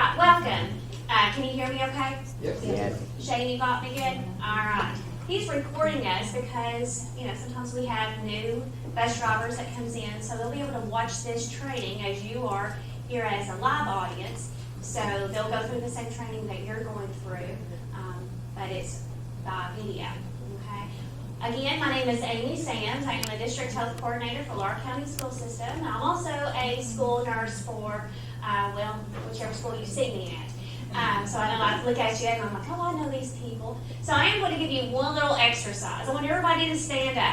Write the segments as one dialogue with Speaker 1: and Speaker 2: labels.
Speaker 1: right, welcome. Can you hear me okay?
Speaker 2: Yep.
Speaker 3: Yes.
Speaker 1: Shane, you got me good? All right. He's recording us because, sometimes we have new bus drivers that comes in, so they'll be able to watch this training as you are here as a live audience. So they'll go through the same training that you're going through, but it's by video, okay? Again, my name is Amy Sands. I am a district health coordinator for Laurel County School System. I'm also a school nurse for, whichever school you see me at. So I know I look at you and I'm like, oh, I know these people. So I am going to give you one little exercise. I want everybody to stand up.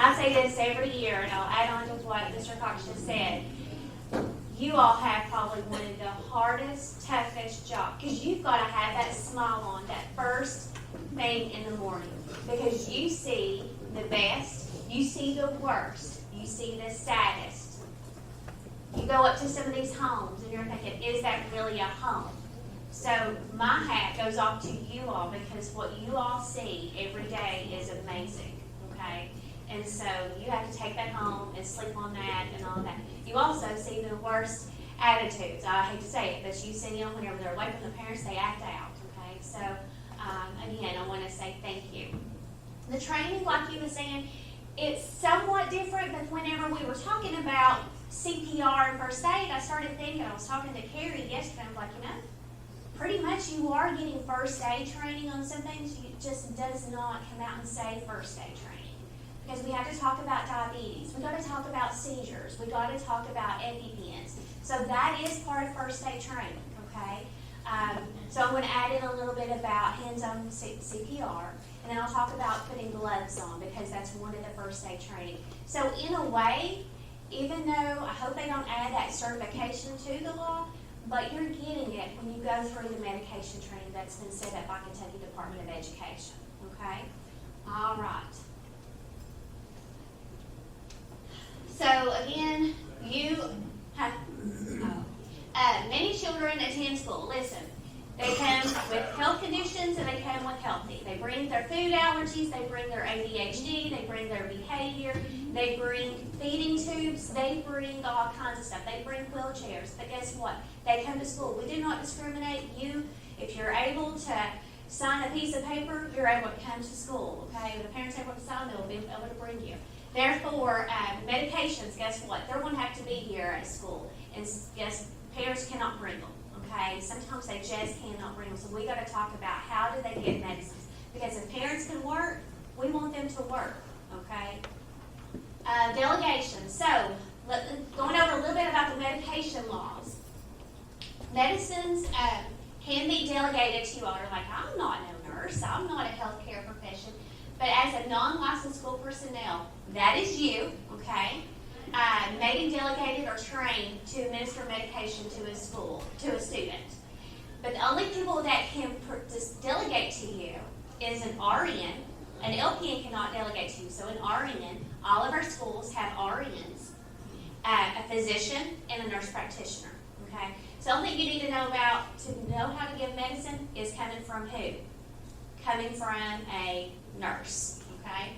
Speaker 1: I say this every year, and I'll add on to what Mr. Cox just said. You all have probably one of the hardest, toughest jobs, because you've got to have that smile on that first thing in the morning, because you see the best, you see the worst, you see the saddest. You go up to some of these homes and you're thinking, is that really a home? So my hat goes off to you all, because what you all see every day is amazing, okay? And so you have to take that home and sleep on that and all that. You also see the worst attitudes. I hate to say it, but you see them whenever they're away from the parents, they act out, okay? So again, I want to say thank you. The training, like you were saying, it's somewhat different, but whenever we were talking about CPR and first aid, I started thinking, I was talking to Carrie yesterday, I was like, pretty much you are getting first aid training on some things. It just does not come out and say first aid training. Because we have to talk about diabetes, we got to talk about seizures, we got to talk about EpiPens. So that is part of first aid training, okay? So I'm going to add in a little bit about hands-on CPR, and then I'll talk about putting gloves on, because that's one of the first aid training. So in a way, even though I hope they don't add that certification to the law, but you're getting it when you go through the medication training that's been set up by Kentucky Department of Education, okay? All right. So again, you have many children attend school. Listen, they come with health conditions and they come with healthy. They bring their food allergies, they bring their ADHD, they bring their behavior, they bring feeding tubes, they bring all kinds of stuff. They bring wheelchairs. But guess what? They come to school. We do not discriminate. You, if you're able to sign a piece of paper, you're able to come to school. Okay? If the parents are able to sign, they'll be able to bring you. Therefore, medications, guess what? They're going to have to be here at school. And yes, parents cannot bring them, okay? Sometimes they just cannot bring them. So we got to talk about how do they get medicines. Because if parents can work, we want them to work, okay? Delegation. So, going over a little bit about the medication laws. Medicines can be delegated to you all. You're like, I'm not no nurse. I'm not a healthcare profession. But as a non-licensed school personnel, that is you, okay? Maybe delegated or trained to administer medication to a student. But the only people that can just delegate to you is an RN. An LPN cannot delegate to you. So an RN, all of our schools have RNs, a physician, and a nurse practitioner, okay? Something you need to know about to know how to give medicine is coming from who? Coming from a nurse, okay?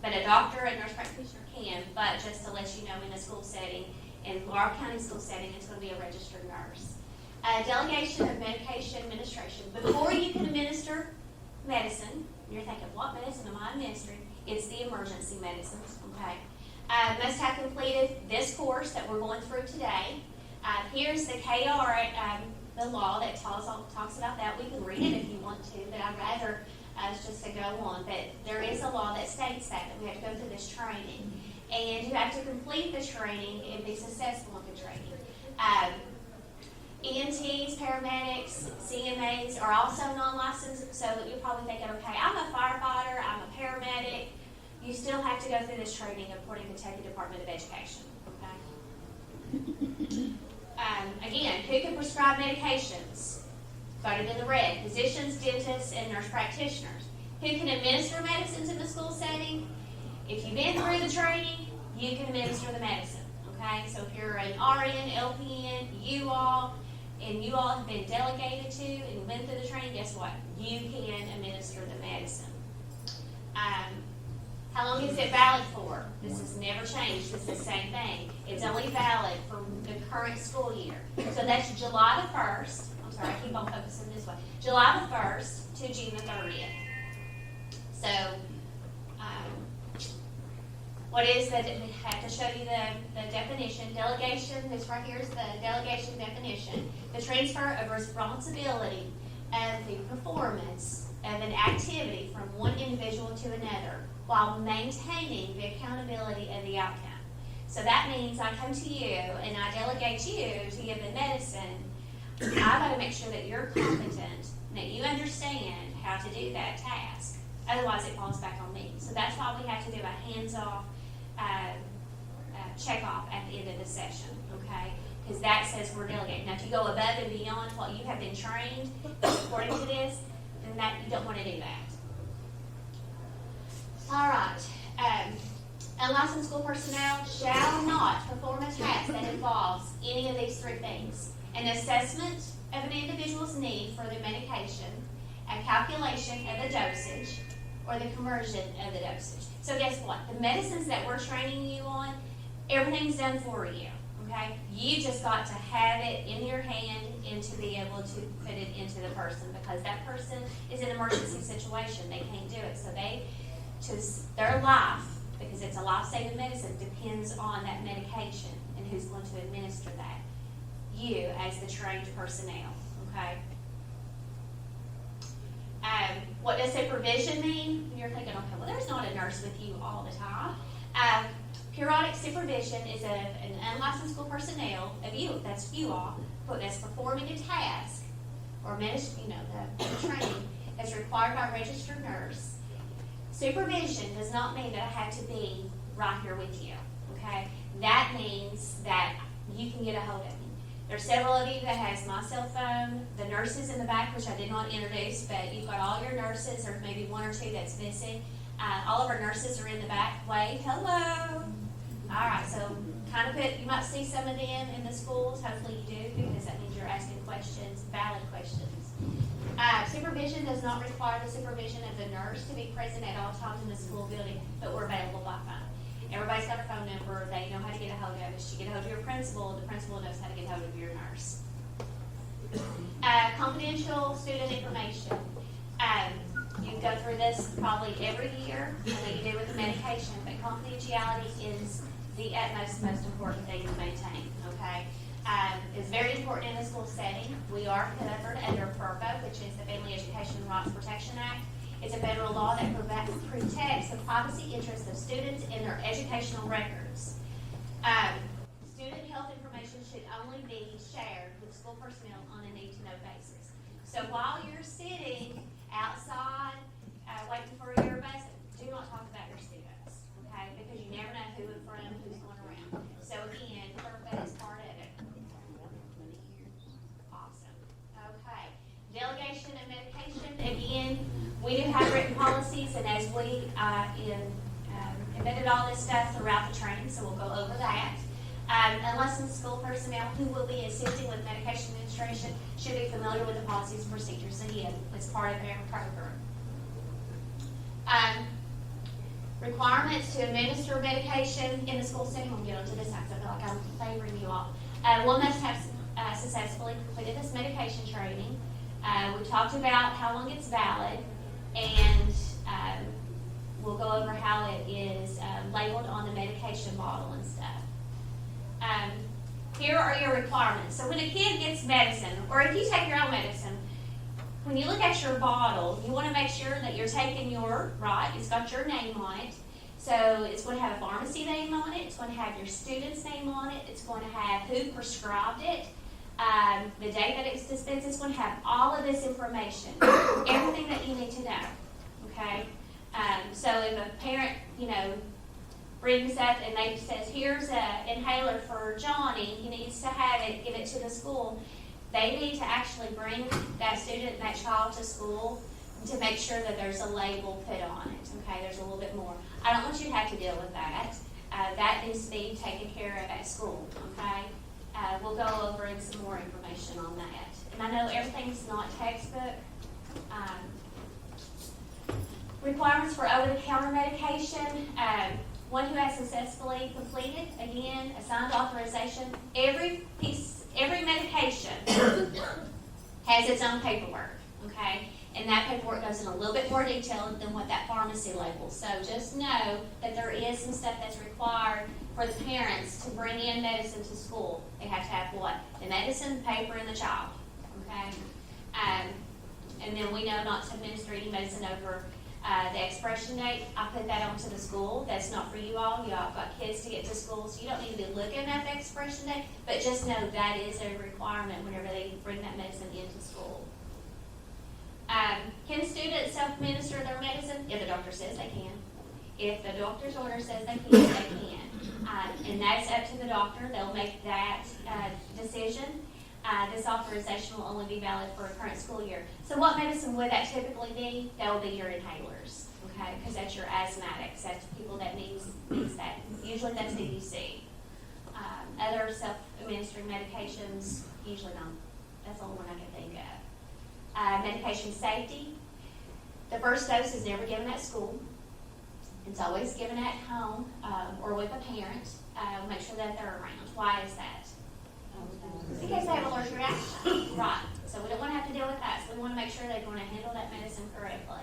Speaker 1: But a doctor and nurse practitioner can, but just to let you know, in a school setting, in Laurel County school setting, it's going to be a registered nurse. Delegation of medication administration. Before you can administer medicine, you're thinking, what medicine am I administering? It's the emergency medicines, okay? Must have completed this course that we're going through today. Here's the KR, the law that talks about that. We can read it if you want to, but I'd rather just to go on. But there is a law that states that we have to go through this training. And you have to complete the training and be successful in the training. EMTs, paramedics, CMAs are also non-licensed, so that you're probably thinking, okay, I'm a firefighter, I'm a paramedic. You still have to go through this training according to Kentucky Department of Education, okay? Again, who can prescribe medications? Voted in the red. Physicians, dentists, and nurse practitioners. Who can administer medicines in the school setting? If you've been through the training, you can administer the medicine, okay? So if you're an RN, LPN, you all have been delegated to and went through the training, guess what? You can administer the medicine. How long is it valid for? This has never changed. It's the same thing. It's only valid for the current school year. So that's July the 1st. I'm sorry, I keep on focusing this way. July the 1st to June the 30th. So, what is that? We have to show you the definition. Delegation, this right here is the delegation definition. The transfer of responsibility of the performance of an activity from one individual to another while maintaining the accountability of the outcome. So that means I come to you and I delegate you to give the medicine. I've got to make sure that you're competent, that you understand how to do that task. Otherwise, it falls back on me. So that's why we have to do a hands-off check-off at the end of the session, okay? Because that says we're delegating. Now, if you go above and beyond what you have been trained according to this, then that you don't want to do that. All right. Unlicensed school personnel shall not perform a task that involves any of these three things: an assessment of an individual's need for the medication, a calculation of the dosage, or the conversion of the dosage. So guess what? The medicines that we're training you on, everything's done for you, okay? You just got to have it in your hand and to be able to put it into the person, because that person is in an emergency situation. They can't do it. So their life, because it's a life-saving medicine, depends on that medication and who's going to administer that. You as the trained personnel, okay? What does supervision mean? You're thinking, okay, well, there's not a nurse with you all the time. Periodic supervision is of an unlicensed school personnel, of you, that's you all, that's performing a task or the training as required by a registered nurse. Supervision does not mean that I have to be right here with you, okay? That means that you can get a hold of me. There's several of you that has my cell phone. The nurses in the back, which I did not introduce, but you've got all your nurses, or maybe one or two that's missing. All of our nurses are in the back. Wave hello. All right, so you might see some of them in the schools. Hopefully you do, because that means you're asking questions, valid questions. Supervision does not require the supervision of the nurse to be present at all times in the school building, but we're available by phone. Everybody's got a phone number. They know how to get a hold of us. You get a hold of your principal. The principal knows how to get a hold of your nurse. Confidential student information. You go through this probably every year, that you do with the medication, but confidentiality is the most important thing to maintain, okay? It's very important in a school setting. We are covered under FERPA, which is the Family Education Rights Protection Act. It's a federal law that protects the privacy interests of students and their educational records. Student health information should only be shared with school personnel on a need-to-know basis. So while you're sitting outside waiting for your bus, do not talk about your students, okay? Because you never know who in front, who's going around. So again, FERPA is part of it. Awesome. Okay. Delegation of medication. Again, we do have written policies, and as we embedded all this stuff throughout the training, so we'll go over that. Unlicensed school personnel who will be assisting with medication administration should be familiar with the policies and procedures. Again, it's part of their program. Requirements to administer medication in the school setting. We'll get onto this after. I feel like I'm favoring you all. One must have successfully completed this medication training. We talked about how long it's valid, and we'll go over how it is labeled on the medication bottle and stuff. Here are your requirements. So when a kid gets medicine, or if you take your own medicine, when you look at your bottle, you want to make sure that you're taking it's got your name on it. So it's going to have a pharmacy name on it. It's going to have your student's name on it. It's going to have who prescribed it. The date that it was dispensed. It's going to have all of this information, everything that you need to know, okay? So if a parent, brings up and they says, here's an inhaler for Johnny, he needs to have it, give it to the school, they need to actually bring that student, that child to school to make sure that there's a label put on it, okay? There's a little bit more. I don't want you to have to deal with that. That needs to be taken care of at school, okay? We'll go over some more information on that. And I know everything's not textbook. Requirements for over-the-counter medication, one who has successfully completed, again, assigned authorization. Every medication has its own paperwork, okay? And that paperwork goes in a little bit more detail than what that pharmacy labels. So just know that there is some stuff that's required for the parents to bring in medicine to school. They have to have what? The medicine, paper, and the child, okay? And then we know not to administer any medicine over the expiration date. I put that onto the school. That's not for you all. Y'all got kids to get to school, so you don't need to be looking at the expiration date, but just know that is a requirement whenever they bring that medicine into school. Can students self-administer their medicine? If the doctor says they can. If the doctor's order says they can, they can. And that's up to the doctor. They'll make that decision. This authorization will only be valid for a current school year. So what medicine would that typically be? That will be your inhalers, okay? Because that's your asthmatics. That's people that needs that. Usually that's DDC. Other self-administering medications, usually not. That's the only one I can think of. Medication safety. The first dose is never given at school. It's always given at home or with a parent. Make sure that they're around. Why is that? In case they have allergic reaction. Right. So we don't want to have to deal with that. So we want to make sure they're going to handle that medicine correctly.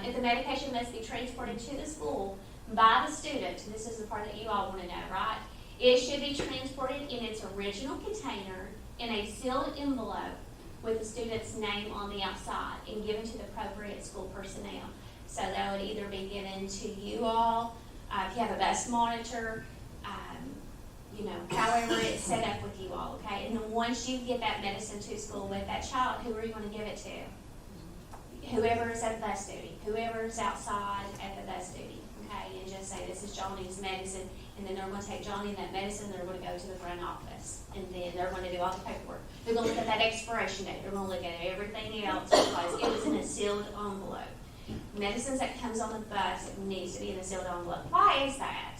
Speaker 1: If the medication must be transported to the school by the student, this is the part that you all want to know, right? It should be transported in its original container in a sealed envelope with the student's name on the outside and given to the appropriate school personnel. So that would either be given to you all, if you have a bus monitor, however it's set up with you all, okay? And then once you get that medicine to school with that child, who are you going to give it to? Whoever is at bus duty, whoever is outside at the bus duty, okay? And just say, this is Johnny's medicine, and then they're going to take Johnny and that medicine, they're going to go to the front office, and then they're going to do all the paperwork. They're going to look at that expiration date. They're going to look at everything else because it was in a sealed envelope. Medicines that comes on the bus, it needs to be in a sealed envelope. Why is that?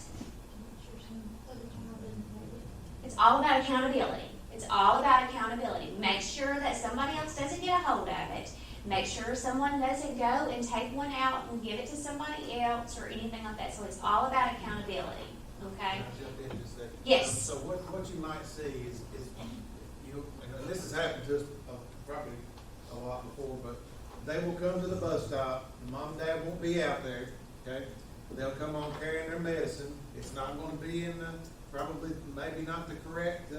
Speaker 1: It's all about accountability. It's all about accountability. Make sure that somebody else doesn't get a hold of it. Make sure someone doesn't go and take one out and give it to somebody else or anything like that. So it's all about accountability. Okay?
Speaker 2: Can I jump in just a second?
Speaker 1: Yes.
Speaker 2: So what you might see is you, and this has happened to us probably a lot before, but they will come to the bus stop. The mom and dad won't be out there. Okay? They'll come on carrying their medicine. It's not going to be in the probably maybe not the correct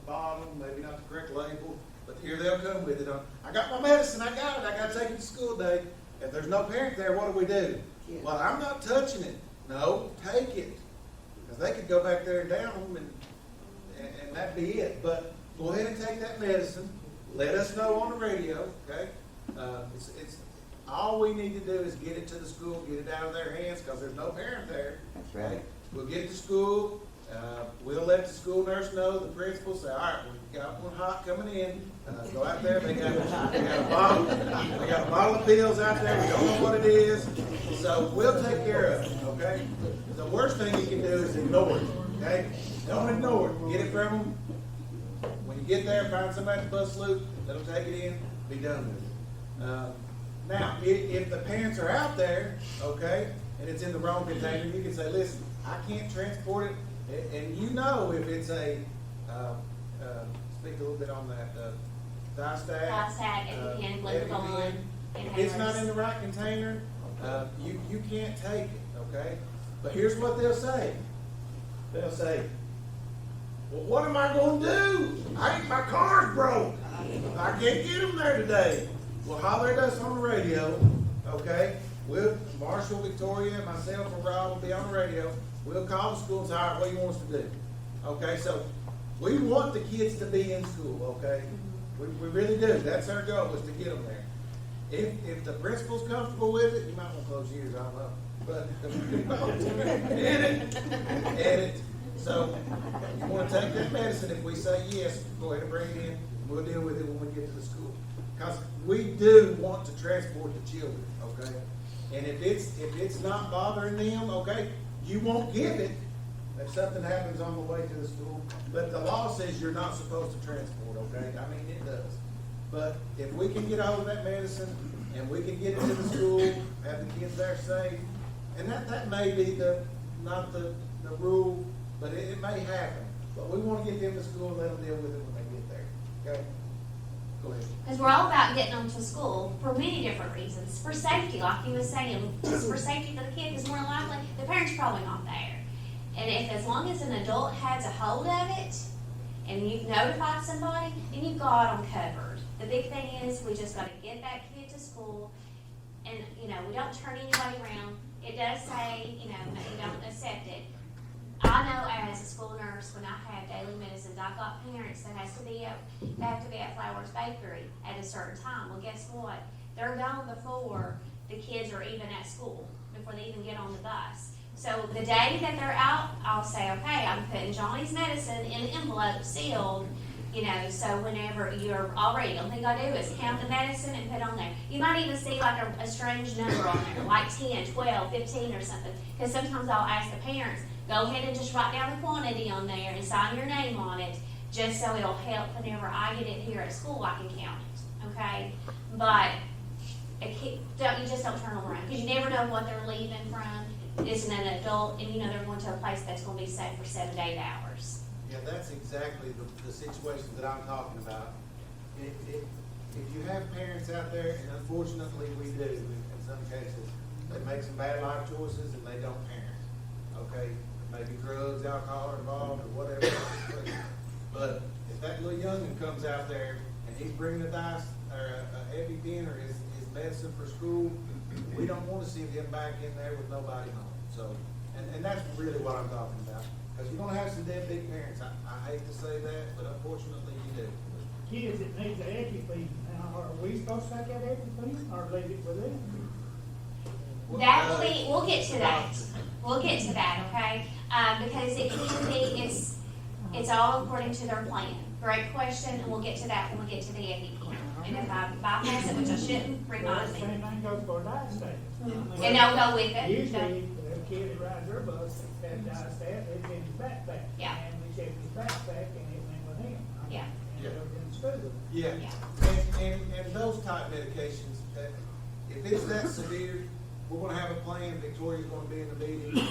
Speaker 2: bottle, maybe not the correct label, but here they'll come with it on. I got my medicine. I got it. I got to take it to school today. If there's no parent there, what do? Yeah. Well, I'm not touching it. No, take it. Because they could go back there and down them and that'd be it. But go ahead and take that medicine. Let us know on the radio, okay? It's all we need to do is get it to the school, get it out of their hands because there's no parent there.
Speaker 3: That's right.
Speaker 2: We'll get it to school. We'll let the school nurse know, the principal, say, all right, we've got one hot coming in. Go out there. They got a bottle of pills out there. We don't know what it is. So we'll take care of it, okay? The worst thing you can do is ignore it, okay? Don't ignore it. Get it from them. When you get there, find somebody at the bus loop. Let them take it in. Be done with it. Now, if the parents are out there, okay, and it's in the wrong container, you can say, listen, I can't transport it. And you know if it's a, speak a little bit on that, Diastat.
Speaker 1: Diastat, EpiPen, Glucagon.
Speaker 2: If it's not in the right container, you can't take it, okay? But here's what they'll say. They'll say, well, what am I going to do? My car's broke. I can't get them there today. Well, holler at us on the radio, okay? Marshall, Victoria, myself, and Rob will be on the radio. We'll call the school and say, all right, what do you want us to do? Okay, so we want the kids to be in school, okay? We really do. That's our goal, is to get them there. If the principal's comfortable with it, you might want to close your ears, I don't know. But edit. So you want to take that medicine. If we say yes, go ahead and bring it in. We'll deal with it when we get to the school. Because we do want to transport the children, okay? And if it's not bothering them, okay, you won't give it if something happens on the way to the school. But the law says you're not supposed to transport, okay? I mean, it does. But if we can get a hold of that medicine and we can get into the school, have the kids there safe, and that may be not the rule, but it may happen. But we wanna get them to school and let them deal with it when they get there, okay? Go ahead.
Speaker 1: Because we're all about getting them to school for many different reasons. For safety, like you was saying, just for safety for the kid, because more likely, the parent's probably not there. And if, as long as an adult has a hold of it, and you've notified somebody, then you've got them covered. The big thing is, we just gotta get that kid to school, and, you know, we don't turn anybody around. It does say, you know, that you don't accept it. I know as a school nurse, when I have daily medicines, I've got parents that they have to be at Flowers Bakery at a certain time. Well, guess what? They're gone before the kids are even at school, before they even get on the bus. So the day that they're out, I'll say, okay, I'm putting Johnny's medicine in an envelope sealed, you know, so whenever you're all ready, the only thing I do is count the medicine and put on there. You might even see like a strange number on there, like 10, 12, 15 or something, because sometimes I'll ask the parents, go ahead and just write down the quantity on there and sign your name on it, just so it'll help whenever I get it here at school, I can count it, okay? But you just don't turn them around, because you never know what they're leaving from. Isn't an adult, and you know they're going to a place that's going to be safe for 7 to 8 hours.
Speaker 2: Yeah, that's exactly the situation that I'm talking about. If you have parents out there, and unfortunately we do in some cases, they make some bad life choices and they don't parent, okay? Maybe drugs, alcohol are involved, or whatever. But if that little youngin comes out there and he's bringing a dice or a heavy pen or his medicine for school, we don't want to see them back in there with nobody home. So, and that's really what I'm talking about. Because you're gonna have some deadbeat parents. I hate to say that, but unfortunately you do.
Speaker 3: Kids that need the EpiPen, now, are we supposed to take that EpiPen or leave it with them?
Speaker 1: We'll get to that. We'll get to that, okay? Because it can be, it's all according to their plan. Great question, and we'll get to that when we get to the EpiPen. And if I bypass it, which I shouldn't, remind me.
Speaker 3: Same thing goes for a diastase.
Speaker 1: And they'll go with it.
Speaker 3: Usually, the kid that rides their bus, that diastase, it's in his backpack.
Speaker 1: Yeah.
Speaker 3: And we checked his backpack and it went with him.
Speaker 1: Yeah.
Speaker 3: And it was in school.
Speaker 2: Yeah,
Speaker 1: Yeah.
Speaker 2: and those type medications, if it's that severe, we're gonna have a plan, Victoria's gonna be in the meeting.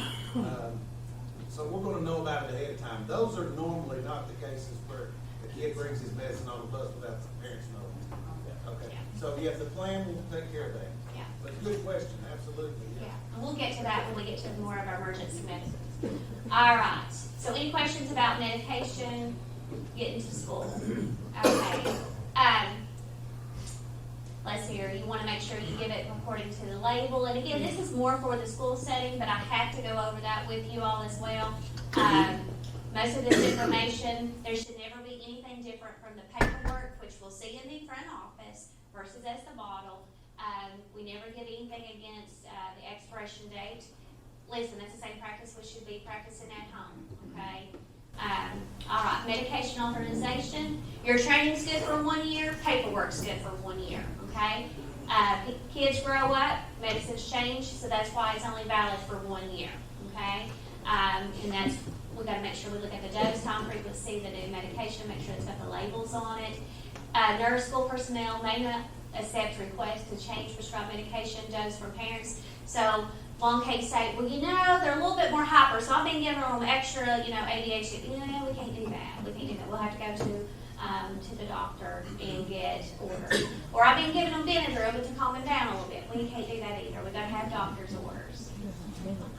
Speaker 2: So we're gonna know about it ahead of time. Those are normally not the cases where the kid brings his medicine on the bus without the parents knowing. Okay,
Speaker 1: Yeah.
Speaker 2: so yeah, the plan will take care of that.
Speaker 1: Yeah.
Speaker 2: But good question, absolutely,
Speaker 1: Yeah,
Speaker 2: yeah.
Speaker 1: and we'll get to that when we get to more of our emergency medicines. All right, so any questions about medication getting to school? Okay. Let's see here, you want to make sure you give it according to the label. And again, this is more for the school setting, but I have to go over that with you all as well. Most of this information, there should never be anything different from the paperwork, which we'll see in the front office versus as the bottle. We never give anything against the expiration date. Listen, that's the same practice we should be practicing at home, okay? All right, medication authorization. Your training's good for 1 year, paperwork's good for 1 year, okay? Kids grow up, medicines change, so that's why it's only valid for 1 year, okay? And that's, we gotta make sure we look at the dose, time, frequency, the new medication, make sure it's got the labels on it. Nurse, school personnel may not accept requests to change prescribed medication dose from parents. So long case say, well, you know, they're a little bit more hyper, so I've been giving them extra, you know, ADHD. You know, we can't do that. We can't do that. We'll have to go to the doctor and get orders. Or I've been giving them Benadryl, but to calm them down a little bit. We can't do that either. We gotta have doctor's orders.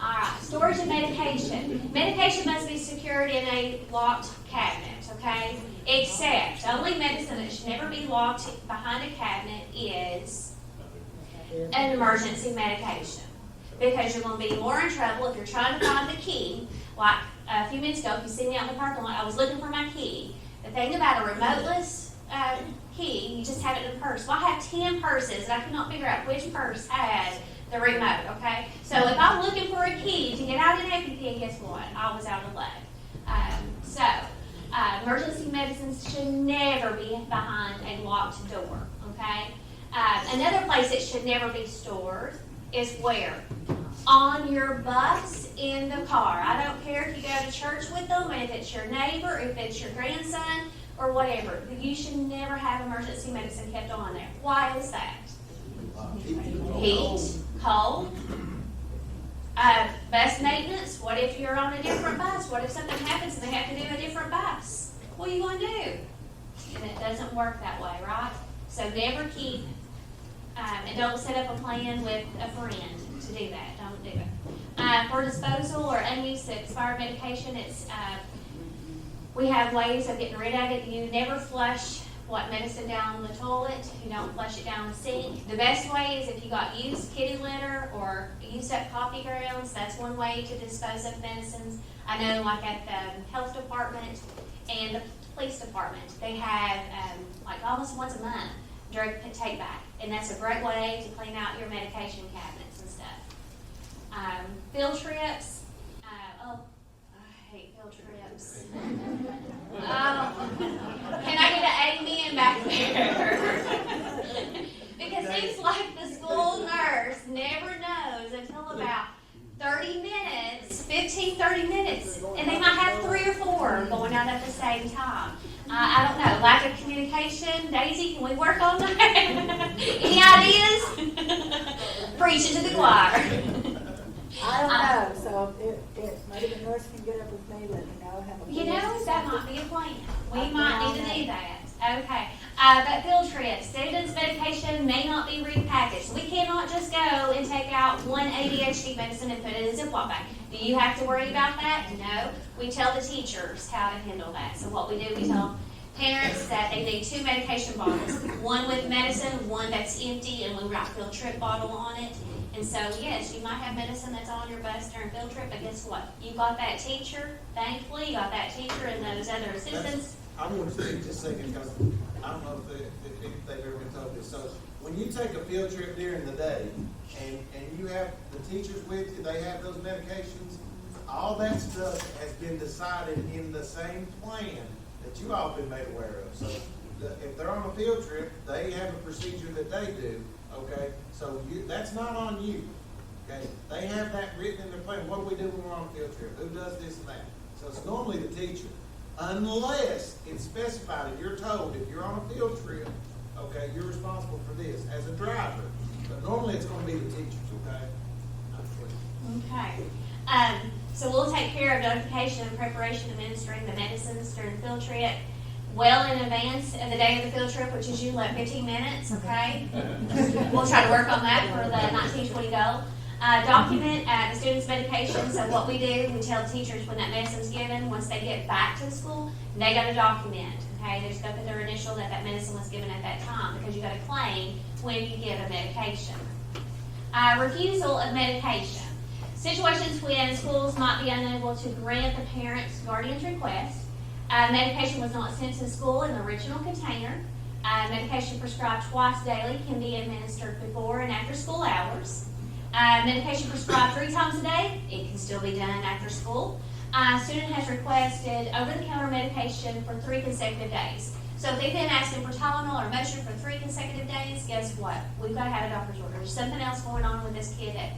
Speaker 1: All right, storage of medication. Medication must be secured in a locked cabinet, okay? Except, only medicine that should never be locked behind a cabinet is an emergency medication. Because you're gonna be more in trouble if you're trying to find the key. Like a few minutes ago, if you see me out in the parking lot, I was looking for my key. The thing about a remoteless key, you just have it in a purse. Well, I have 10 purses, and I could not figure out which purse had the remote, okay? So if I'm looking for a key to get out an EpiPen, guess what? I was out of luck. Emergency medicines should never be behind a locked door, okay? Another place it should never be stored is where? On your bus, in the car. I don't care if you go to church with them, if it's your neighbor, if it's your grandson, or whatever. You should never have emergency medicine kept on there. Why is that? Heat, cold. Bus maintenance, what if you're on a different bus? What if something happens and they have to do a different bus? What are you gonna do? And it doesn't work that way, right? So never keep, and don't set up a plan with a friend to do that, don't do it. For disposal or unused expired medication, it's, we have ways of getting rid of it. You never flush medicine down the toilet. You don't flush it down the sink. The best way is if you got used kitty litter or used up coffee grounds, that's one way to dispose of medicines. I know like at the health department and the police department, they have like almost once a month drug take back. And that's a great way to clean out your medication cabinets and stuff. Field trips. I hate field trips. Can I get an amen back there? Because it seems like the school nurse never knows until about 30 minutes, 30 minutes, and they might have 3 or 4 going out at the same time. I don't know, lack of communication. Daisy, can we work on that? Any ideas? Preaching to the choir.
Speaker 4: I don't know, so if maybe the nurse can get up with me, let me know, have a.
Speaker 1: You know, that might be a plan. We might need to do that. Okay. But field trips, students' medication may not be repackaged. We cannot just go and take out one ADHD medicine and put it in a Ziploc bag. Do you have to worry about that? No. We tell the teachers how to handle that. So what we do, we tell parents that they need 2 medication bottles. One with medicine, one that's empty, and we write field trip bottle on it. And so, yes, you might have medicine that's on your bus during field trip, but guess what? You got that teacher, thankfully, you got that teacher and those other assistants.
Speaker 2: I want to speak just a second, because I don't know if they've ever been told this. So when you take a field trip during the day, and you have the teachers with you, they have those medications, all that stuff has been decided in the same plan that you all been made aware of. So if they're on a field trip, they have a procedure that they do, okay? So that's not on you, okay? They have that written in their plan. What do we do when we're on a field trip? Who does this and that? So it's normally the teacher, unless it's specified and you're told if you're on a field trip, okay, you're responsible for this as a driver. But normally it's going to be the teachers, okay?
Speaker 1: Okay. So we'll take care of notification and preparation administering the medicines during the field trip well in advance of the day of the field trip, which is usually like 15 minutes, okay? We'll try to work on that for the 1920 goal. Document the student's medication. So what we do, we tell the teachers when that medicine's given, once they get back to school, they got to document, okay? They just got to put their initial that that medicine was given at that time, because you got to claim when you give a medication. Refusal of medication. Situations when schools might be unable to grant the parent's guardian's request. Medication was not sent to school in the original container. Medication prescribed twice daily can be administered before and after school hours. Medication prescribed 3 times a day, it can still be done after school. Student has requested over-the-counter medication for 3 consecutive days. So if they've been asking for Tylenol or Motrin for 3 consecutive days, guess what? We've got to have a doctor's order. There's something else going on with this kid that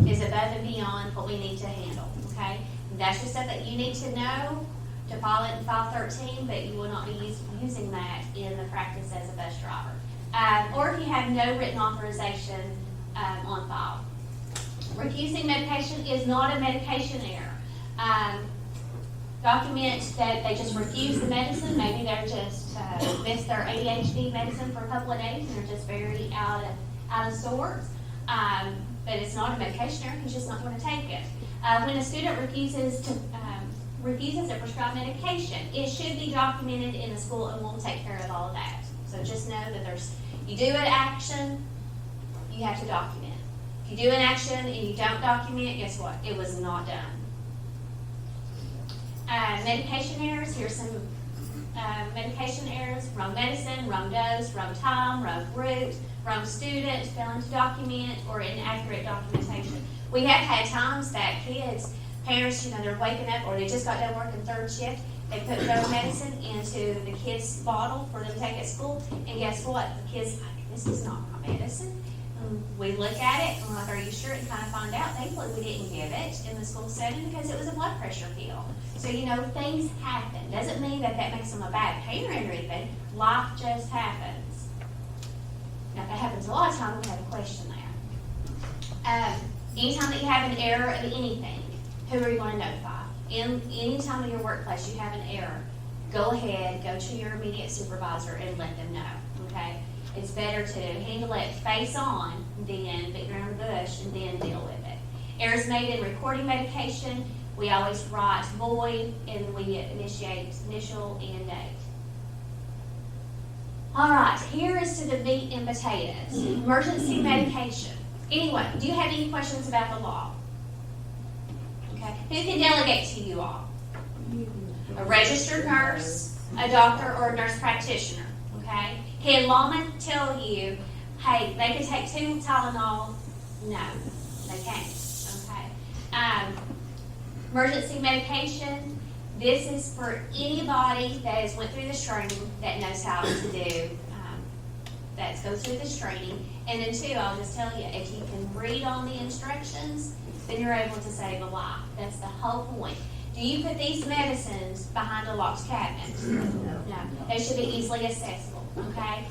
Speaker 1: is above and beyond what we need to handle, okay? And that's just stuff that you need to know to file it in File 13, but you will not be using that in the practice as a bus driver. Or if you have no written authorization on file. Refusing medication is not a medication error. Document that they just refuse the medicine. Maybe they're just missed their ADHD medicine for a couple of days and they're just very out of sorts. But it's not a medication error, he's just not going to take it. When a student refuses to prescribe medication, it should be documented in the school and we'll take care of all of that. So just know that you do an action, you have to document. If you do an action and you don't document, guess what? It was not done. Medication errors, here's some medication errors: wrong medicine, wrong dose, wrong time, wrong route, wrong student, failing to document, or inaccurate documentation. We have had times that parents, they're waking up or they just got done working 3rd shift, they put their medicine into the kid's bottle for them to take at school, and guess what? The kid's like, this is not my medicine. We look at it and we're like, are you sure? And kind of find out, thankfully we didn't give it in the school setting because it was a blood pressure pill. So, things happen. Doesn't mean that makes them a bad parent or anything. Life just happens. Now, if that happens a lot of times, we have a question there. Anytime that you have an error of anything, who are you going to notify? Any time in your workplace you have an error, go ahead, go to your immediate supervisor and let them know, okay? It's better to handle it face on than beat around the bush and then deal with it. Errors made in recording medication, we always write void and we initiate initial and date. All right, here is to the meat and potatoes. Emergency medication. Anyway, do you have any questions about the law? Okay, who can delegate to you all? A registered nurse, a doctor, or a nurse practitioner, okay? Can lawmen tell you, hey, they can take 2 Tylenol? No, they can't, okay? Emergency medication, this is for anybody that has went through this training that knows how to do, that goes through this training. And then 2, I'll just tell you, if you can read on the instructions, then you're able to save a life. That's the whole point. Do you put these medicines behind a locked cabinet? No. They should be easily accessible, okay?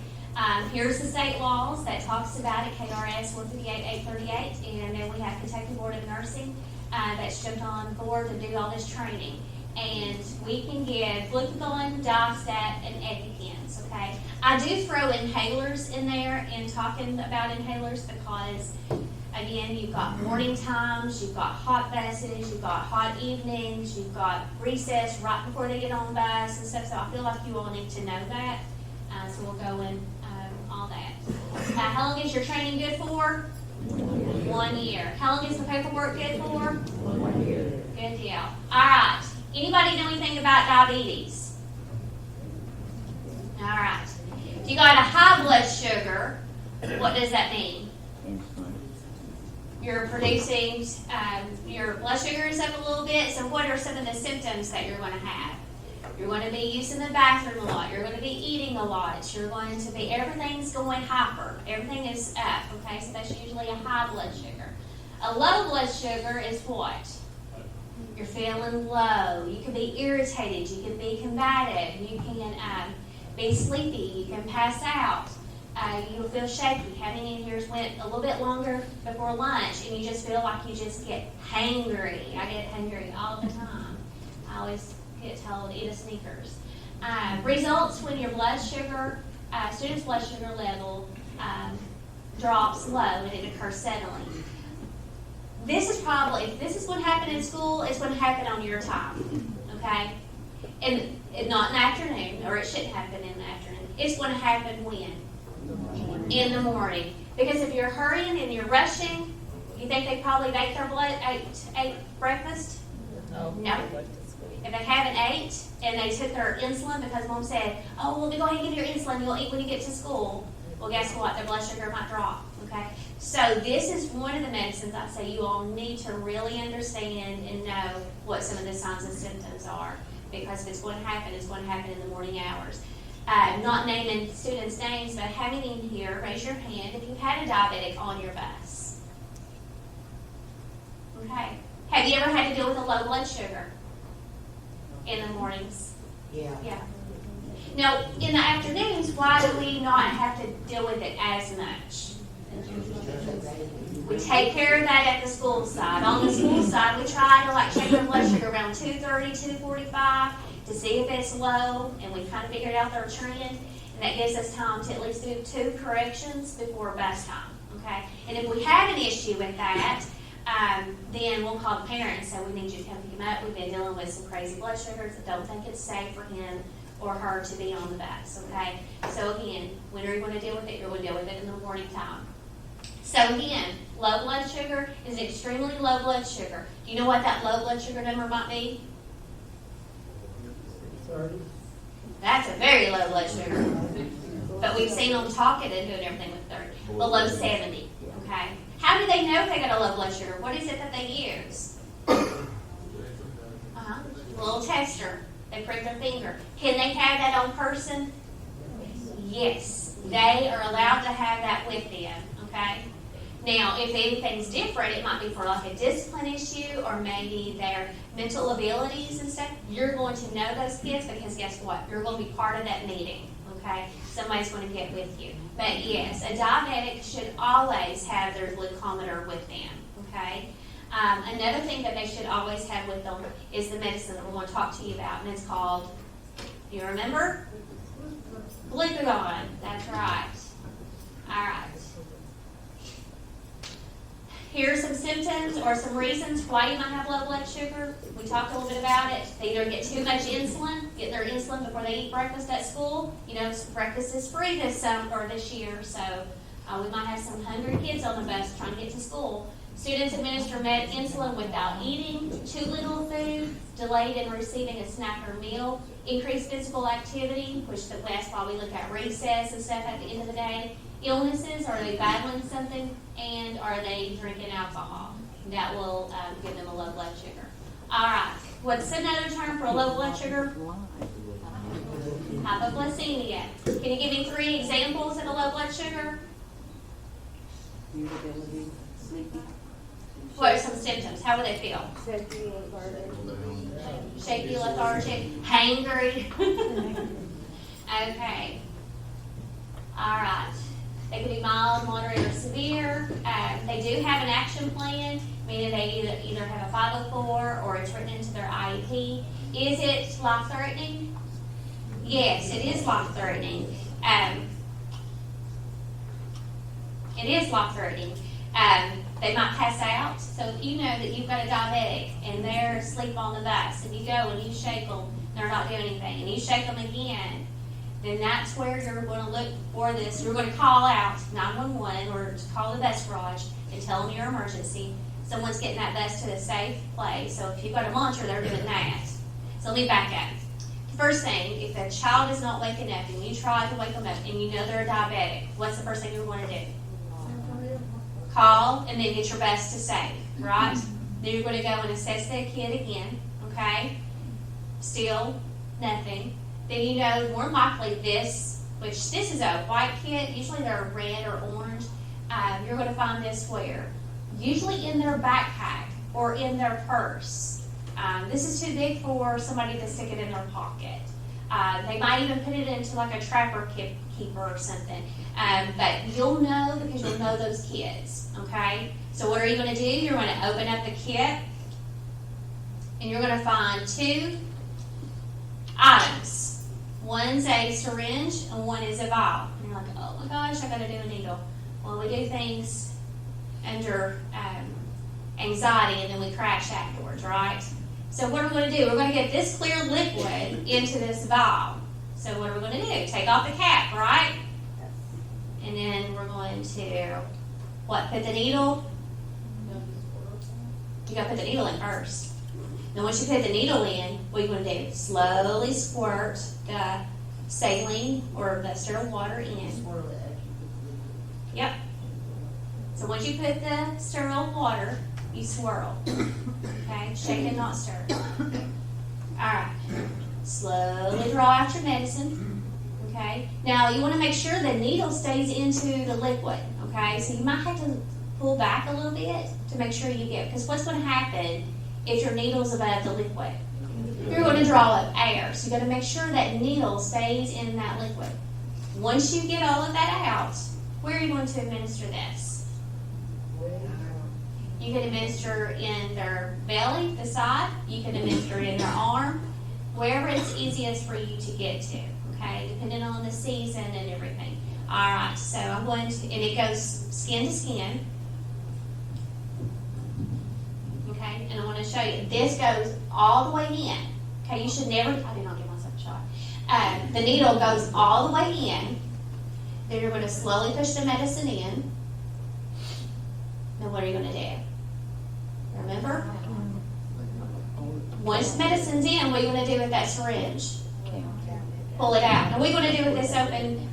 Speaker 1: Here's the state laws that talks about it, KRS 158-838, and then we have Kentucky Board of Nursing that's jumped on board to do all this training. And we can give glucagon, Diastat, and EpiPens, okay? I do throw inhalers in there in talking about inhalers because, again, you've got morning times, you've got hot buses, you've got hot evenings, you've got recess right before they get on the bus and stuff, so I feel like you all need to know that. So we'll go in all that. How long is your training good for? 1 year. How long is the paperwork good for?
Speaker 4: 1 year.
Speaker 1: Good deal. All right. Anybody know anything about diabetes? All right. If you got a high blood sugar, what does that mean? You're producing, your blood sugar is up a little bit, so what are some of the symptoms that you're going to have? You're going to be using the bathroom a lot. You're going to be eating a lot. You're going to be, everything's going hyper. Everything is up, okay? So that's usually a high blood sugar. A low blood sugar is what? You're feeling low. You can be irritated. You can be combative. You can be sleepy. You can pass out. You'll feel shaky. How many of yours went a little bit longer before lunch and you just feel like you just get hangry? I get hangry all the time. I always get told, eat a Snickers. Results when your blood sugar, student's blood sugar level drops low and it occurs suddenly. This is probably, if this is what happened in school, it's going to happen on your time, okay? And not in the afternoon, or it shouldn't happen in the afternoon. It's going to happen when? In the morning. Because if you're hurrying and you're rushing, you think they probably ate their ate breakfast? No. If they haven't ate and they took their insulin because mom said, oh, well, go ahead and give your insulin, you'll eat when you get to school. Well, guess what? Their blood sugar might drop, okay? So this is one of the medicines I say you all need to really understand and know what some of the signs and symptoms are. Because if it's going to happen, it's going to happen in the morning hours. Not naming students' names, but how many in here, raise your hand if you had a diabetic on your bus. Okay. Have you ever had to deal with a low blood sugar in the mornings?
Speaker 5: Yeah.
Speaker 1: Yeah. Now, in the afternoons, why do we not have to deal with it as much? We take care of that at the school side. On the school side, we try to check their blood sugar around 230, 245 to see if it's low, and we kind of figured out their trend, and that gives us time to at least do 2 corrections before bus time, okay? And if we have an issue with that, then we'll call the parent and say, we need you to come pick him up. We've been dealing with some crazy blood sugars. I don't think it's safe for him or her to be on the bus, okay? So again, when are you going to deal with it? You're going to deal with it in the morning time. So again, low blood sugar is extremely low blood sugar. Do you know what that low blood sugar number might be?
Speaker 3: 30.
Speaker 1: That's a very low blood sugar. But we've seen them talking and doing everything with 30. Below 70, okay? How do they know if they got a low blood sugar? What is it that they use? A little tester. They prick their finger. Can they have that on person? Yes. They are allowed to have that with them, okay? Now, if anything's different, it might be for a discipline issue or maybe their mental abilities and stuff. You're going to know those kids because guess what? You're going to be part of that meeting, okay? Somebody's gonna get with you. But yes, a diabetic should always have their glucometer with them, okay? Another thing that they should always have with them is the medicine that we're gonna talk to you about, and it's called, do you remember? Glucagon, that's right. All right. Here are some symptoms or some reasons why you might have low blood sugar. We talked a little bit about it. They either get too much insulin, get their insulin before they eat breakfast at school. You know, breakfast is free this year, so we might have some hungry kids on the bus trying to get to school. Students administer insulin without eating, too little food, delayed in receiving a snack or meal, increased physical activity, which that's why we look at recess and stuff at the end of the day. Illnesses, are they battling something, and are they drinking alcohol? That will give them a low blood sugar. All right, what's another term for a low blood sugar? Hypoglycemia. Can you give me 3 examples of a low blood sugar?
Speaker 4: Irritability, sleepy,
Speaker 1: What are some symptoms? How would they feel?
Speaker 4: shaky, lethargic.
Speaker 1: Shaky, lethargic, hangry. Okay. All right. They could be mild, moderate, or severe. They do have an action plan, meaning they either have a 504 or it's written into their IEP. Is it life-threatening? Yes, it is life-threatening. It is life-threatening. They might pass out. So if you know that you've got a diabetic and they're asleep on the bus, and you go and you shake them, they're not doing anything, and you shake them again, then that's where you're going to look for this. You're going to call out 911 or call the bus garage and tell them your emergency. Someone's getting that bus to a safe place. So if you've got a monitor, they're doing that. So let me back up. First thing, if a child is not waking up and you try to wake them up and you know they're diabetic, what's the first thing you're going to do? Call and then get your bus to safe, right? Then you're going to go and assess the kid again, okay? Still nothing. Then you know more likely this is a white kid, usually they're red or orange. You're going to find this where? Usually in their backpack or in their purse. This is too big for somebody to stick it in their pocket. They might even put it into like a trapper keeper or something. But you'll know because you'll know those kids, okay? So what are you going to do? You're going to open up the kit and you're going to find 2 items. One's a syringe and one is a vial. And you're like, oh my gosh, I got to do a needle. Well, we do things under anxiety and then we crash afterwards, right? So what are we going to do? We're going to get this clear liquid into this vial. So what are we going to do? Take off the cap, right? And then we're going to, put the needle? You got to put the needle in first. Then once you put the needle in, what are you going to do? Slowly squirt the saline or the sterile water in. Yep. So once you put the sterile water, you swirl. Okay? Shake and not stir. Alright. Slowly draw out your medicine. Okay? Now you want to make sure the needle stays into the liquid. Okay? So you might have to pull back a little bit to make sure you get, because what's going to happen if your needle's above the liquid? You're going to draw up air. So you got to make sure that needle stays in that liquid. Once you get all of that out, where are you going to administer this? You can administer in their belly, the side. You can administer it in their arm, wherever it's easiest for you to get to, okay, depending on the season and everything. All right, so I'm going to, and it goes skin to skin. Okay, and I want to show you, this goes all the way in. Okay, you should never, I did not give myself a shot. The needle goes all the way in. Then you're going to slowly push the medicine in. Then what are you going to do? Remember? Once the medicine's in, what are you going to do with that syringe? Pull it out. And what are you going to do with this open?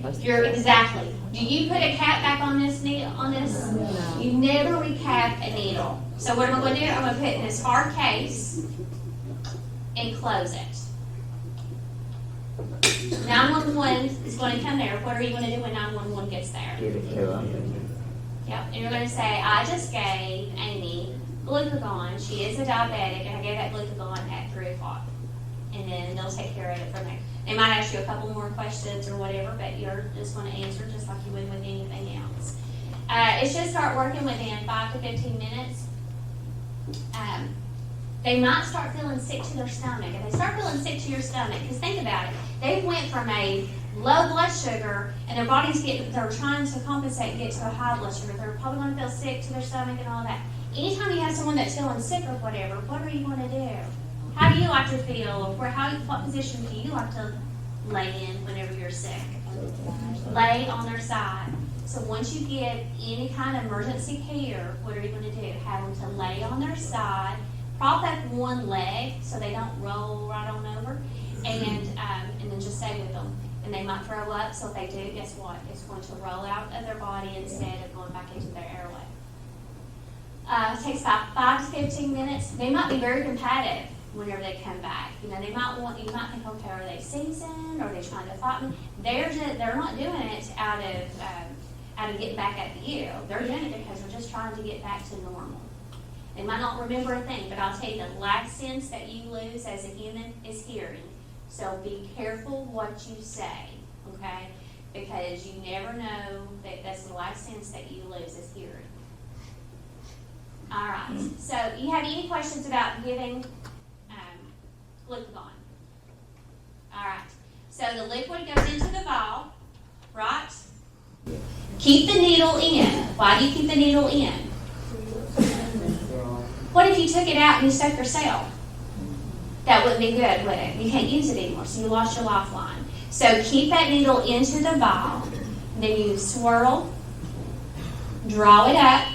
Speaker 1: Exactly. Do you put a cap back on this needle? No. You never recap a needle. So what am I going to do? I'm going to put it in this hard case and close it. 911 is going to come there. What are you going to do when 911 gets there?
Speaker 5: Give it to them.
Speaker 1: Yep, and you're going to say, I just gave Amy glucagon. She is a diabetic, and I gave that glucagon at 3 o'clock. And then then they'll take care of it from there. They might ask you a couple more questions or whatever, but you're just gonna answer just like you would with anything else. It should start working within 5 to 15 minutes. They might start feeling sick to their stomach. If they start feeling sick to your stomach, because think about it, they went from a low blood sugar and their body's they're trying to compensate and get to a high blood sugar. They're probably going to feel sick to their stomach and all that. Anytime you have someone that's feeling sick or whatever, what are you going to do? How do you like to feel? What position do you like to lay in whenever you're sick? Lay on their side. So once you get any kind of emergency care, what are you going to do? Have them to lay on their side, prop up one leg so they don't roll right on over, and then just stay with them. And they might throw up, so if they do, guess what? It's going to roll out of their body instead of going back into their airway. It takes about 5 to 15 minutes. They might be very combative whenever they come back. You know, you might think, okay, are they seasoned? Are they trying to fight me? They're not doing it out of getting back at you. They're doing it because they're just trying to get back to normal. They might not remember a thing, but I'll tell you, the last sense that you lose as a human is hearing. So be careful what you say, okay? Because you never know that's the last sense that you lose is hearing. All right. So you have any questions about giving glucagon? All right. So the liquid goes into the vial, right? Keep the needle in. Why do you keep the needle in? What if you took it out and you stuck yourself? That wouldn't be good, would it? You can't use it anymore, so you lost your lifeline. So keep that needle into the vial. Then you swirl, draw it up.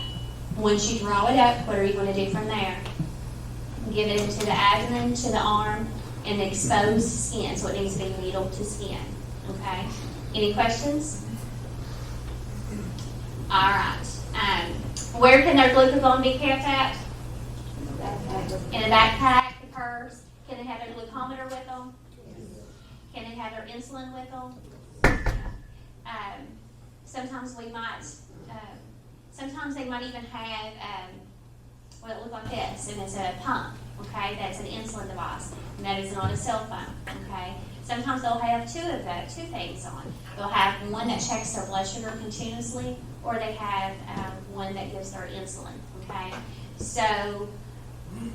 Speaker 1: Once you draw it up, what are you going to do from there? Give it into the abdomen, to the arm, and the exposed skin. So it needs to be needle to skin. Okay? Any questions? All right. Where can their glucagon be kept at? In a backpack, the purse. Can they have their glucometer with them? Can they have their insulin with them? Sometimes we might. Sometimes they might even have what it looks like this, and it's a pump. Okay, that's an insulin device, and that is not a cell phone. Okay. Sometimes they'll have two things on. They'll have one that checks their blood sugar continuously, or they have one that gives their insulin. Okay, so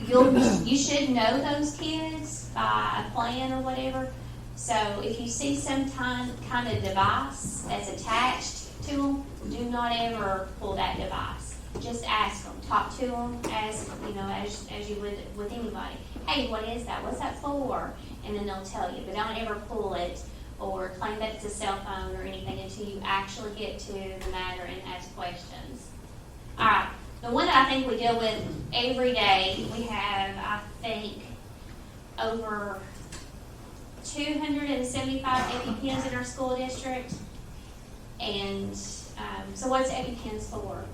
Speaker 1: you should know those kids by a plan or whatever. So if you see some kind of device that's attached to them, do not ever pull that device. Just ask them, talk to them as you would with anybody. Hey, what is that? What's that for? And then they'll tell you. But don't ever pull it or claim that it's a cell phone or anything until you actually get to the matter and ask questions. All right. The one that I think we deal with every day, we have, I think, over 275 EpiPens in our school district. And so what's EpiPens for?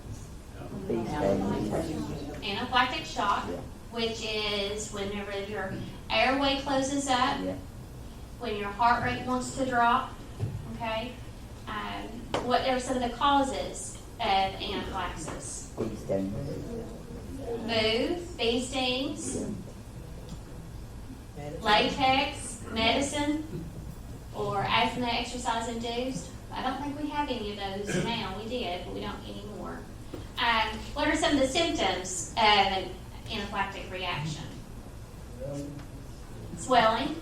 Speaker 1: Anaphylactic shock, which is whenever your airway closes up, when your heart rate wants to drop, okay? What are some of the causes of anaphylaxis? Bee stings, latex, medicine, or asthma exercise induced. I don't think we have any of those now. We did, but we don't anymore. What are some of the symptoms of an anaphylactic reaction? Swelling.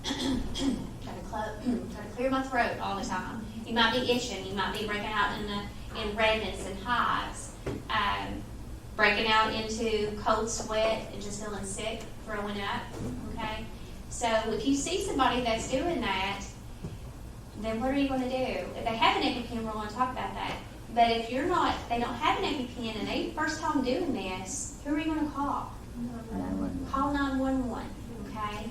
Speaker 1: Try to clear my throat all the time. You might be itching. You might be breaking out in redness and hives. Breaking out into cold sweat and just feeling sick, throwing up. Okay. So if you see somebody that's doing that, then what are you going to do? If they have an EpiPen, we're going to talk about that. But if they don't have an EpiPen and they first time doing this, who are you going to call? Call 911, okay?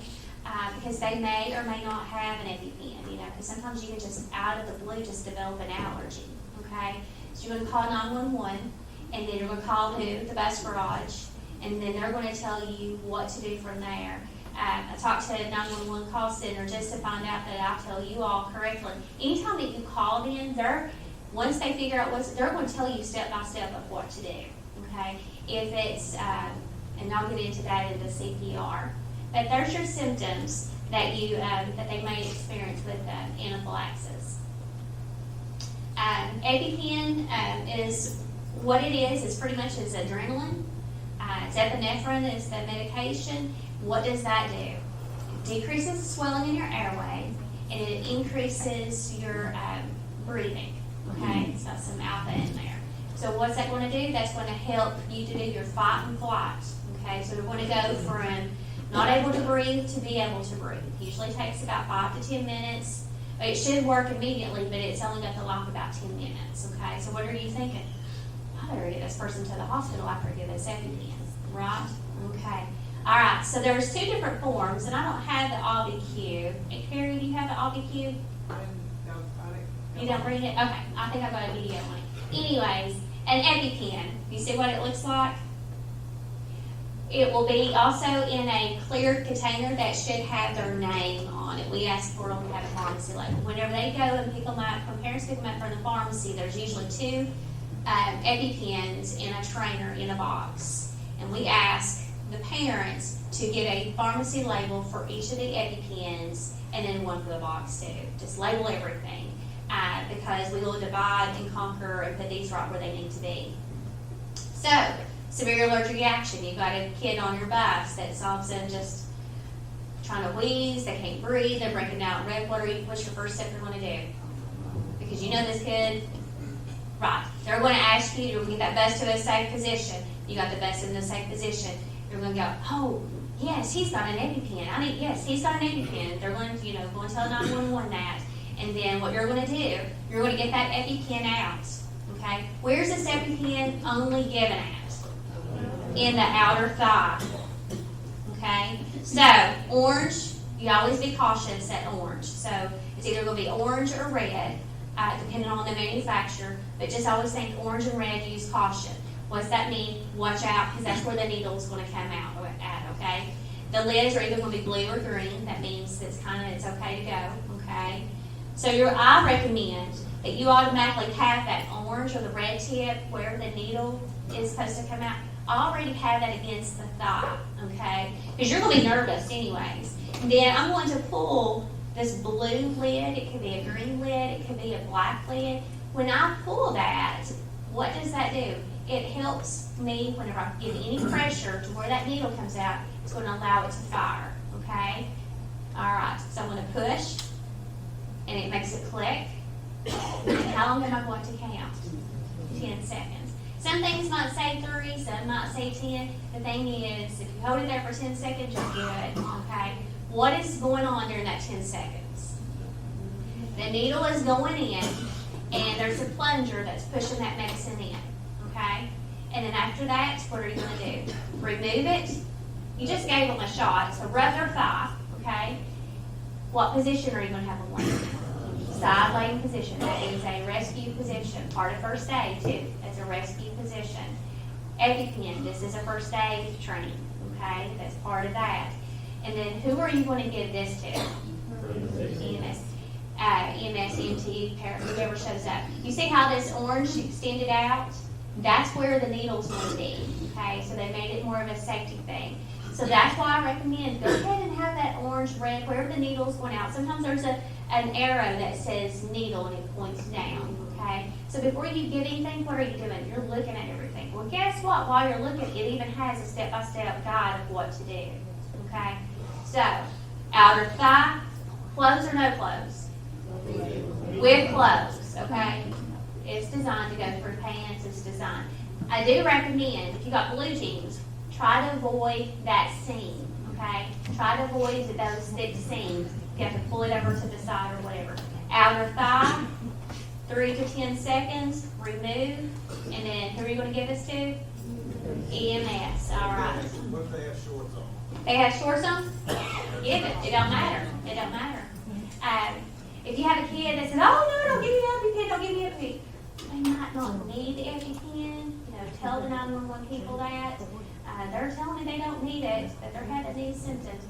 Speaker 1: Because they may or may not have an EpiPen, because sometimes you can just out of the blue just develop an allergy, okay? So you're going to call 911, and then you're going to call who? The bus garage, and then they're going to tell you what to do from there. I talked to a 911 call center just to find out that I tell you all correctly. Anytime that you call in, once they figure out they're going to tell you step by step of what to do. Okay, if it's and I'll get into that into CPR. But there's your symptoms that you, that they may experience with anaphylaxis. EpiPen is what it is pretty much is adrenaline. It's epinephrine is the medication. What does that do? It decreases the swelling in your airway, and it increases your breathing. Okay, it's got some alpha in there. So what's that going to do? That's going to help you to do your fight and flight. Okay, so we're going to go from not able to breathe to be able to breathe. Usually takes about 5 to 10 minutes. It should work immediately, but it's only got to last about 10 minutes. Okay, so what are you thinking? I better get this person to the hospital after I give this EpiPen, right? Okay. All right, so there's 2 different forms, and I don't have the Auvi-Q. Hey, Carrie, do you have the Auvi-Q? You don't read it? Okay, I think I've got a video on it. Anyways, an EpiPen, you see what it looks like? It will be also in a clear container that should have their name on it. We ask for them to have a pharmacy label. Whenever they go and pick them up, when parents pick them up from the pharmacy, there's usually 2 EpiPens in a trainer in a box. And we ask the parents to get a pharmacy label for each of the EpiPens and then one for the box too. Just label everything because we will divide and conquer and put these right where they need to be. So, severe allergic reaction. You've got a kid on your bus that's all of a sudden just trying to wheeze, they can't breathe, they're breaking out red. What's your first step you're going to do? Because you know this kid, right. They're going to ask you to get that bus to a safe position. You got the bus in the safe position. You're going to go, oh, yes, he's got an EpiPen. Yes, he's got an EpiPen. They're going to, go and tell 911 that. And then what you're going to do, you're going to get that EpiPen out. Okay? Where's this EpiPen only given at? In the outer thigh. Okay? So, orange, you always be cautious at orange. So, it's either going to be orange or red, depending on the manufacturer. But just always think orange and red, use caution. What's that mean? Watch out, because that's where the needle is going to come out at, okay? The lids are either going to be blue or green. That means it's okay to go, okay? So I recommend that you automatically have that orange or the red tip where the needle is supposed to come out. Already have that against the thigh, okay? Because you're going to be nervous anyways. And then I'm going to pull this blue lid. It could be a green lid. It could be a black lid. When I pull that, what does that do? It helps me whenever I give any pressure to where that needle comes out. It's going to allow it to fire, okay? All right, so I'm going to push, and it makes it click. And how long am I going to count? 10 seconds. Some things might say 3, some might say 10. The thing is, if you hold it there for 10 seconds, you're good, okay? What is going on during that 10 seconds? The needle is going in, and there's a plunger that's pushing that medicine in, okay? And then after that, what are you going to do? Remove it. You just gave them a shot, so rub their thigh, okay? What position are you going to have them laying? Side laying position. That is a rescue position. Part of first aid, too. That's a rescue position. EpiPen, this is a first aid training, okay? That's part of that. And then who are you going to give this to? EMS. EMS, EMT, whoever shows up. You see how this orange extended out? That's where the needle's going to be, okay? So they made it more of a safety thing. So that's why I recommend go ahead and have that orange, red, wherever the needle's going out. Sometimes there's an arrow that says needle and it points down, okay? So before you get anything, what are you doing? You're looking at everything. Well, guess what? While you're looking, it even has a step-by-step guide of what to do, okay? So, outer thigh, clothes or no clothes? With clothes, okay? It's designed to go through pants. It's designed. I do recommend, if you got blue jeans, try to avoid that seam, okay? Try to avoid those thick seams. You have to pull it over to the side or whatever. Outer thigh, 3 to 10 seconds, remove, and then who are you going to give this to? EMS, all right.
Speaker 2: What if they have shorts on?
Speaker 1: They have shorts on? Give it. It don't matter. It don't matter. If you have a kid that says, oh, no, don't give me EpiPen, don't give me EpiPen. They might not need the EpiPen. Tell the 911 people that. They're telling me they don't need it, that they're having these symptoms.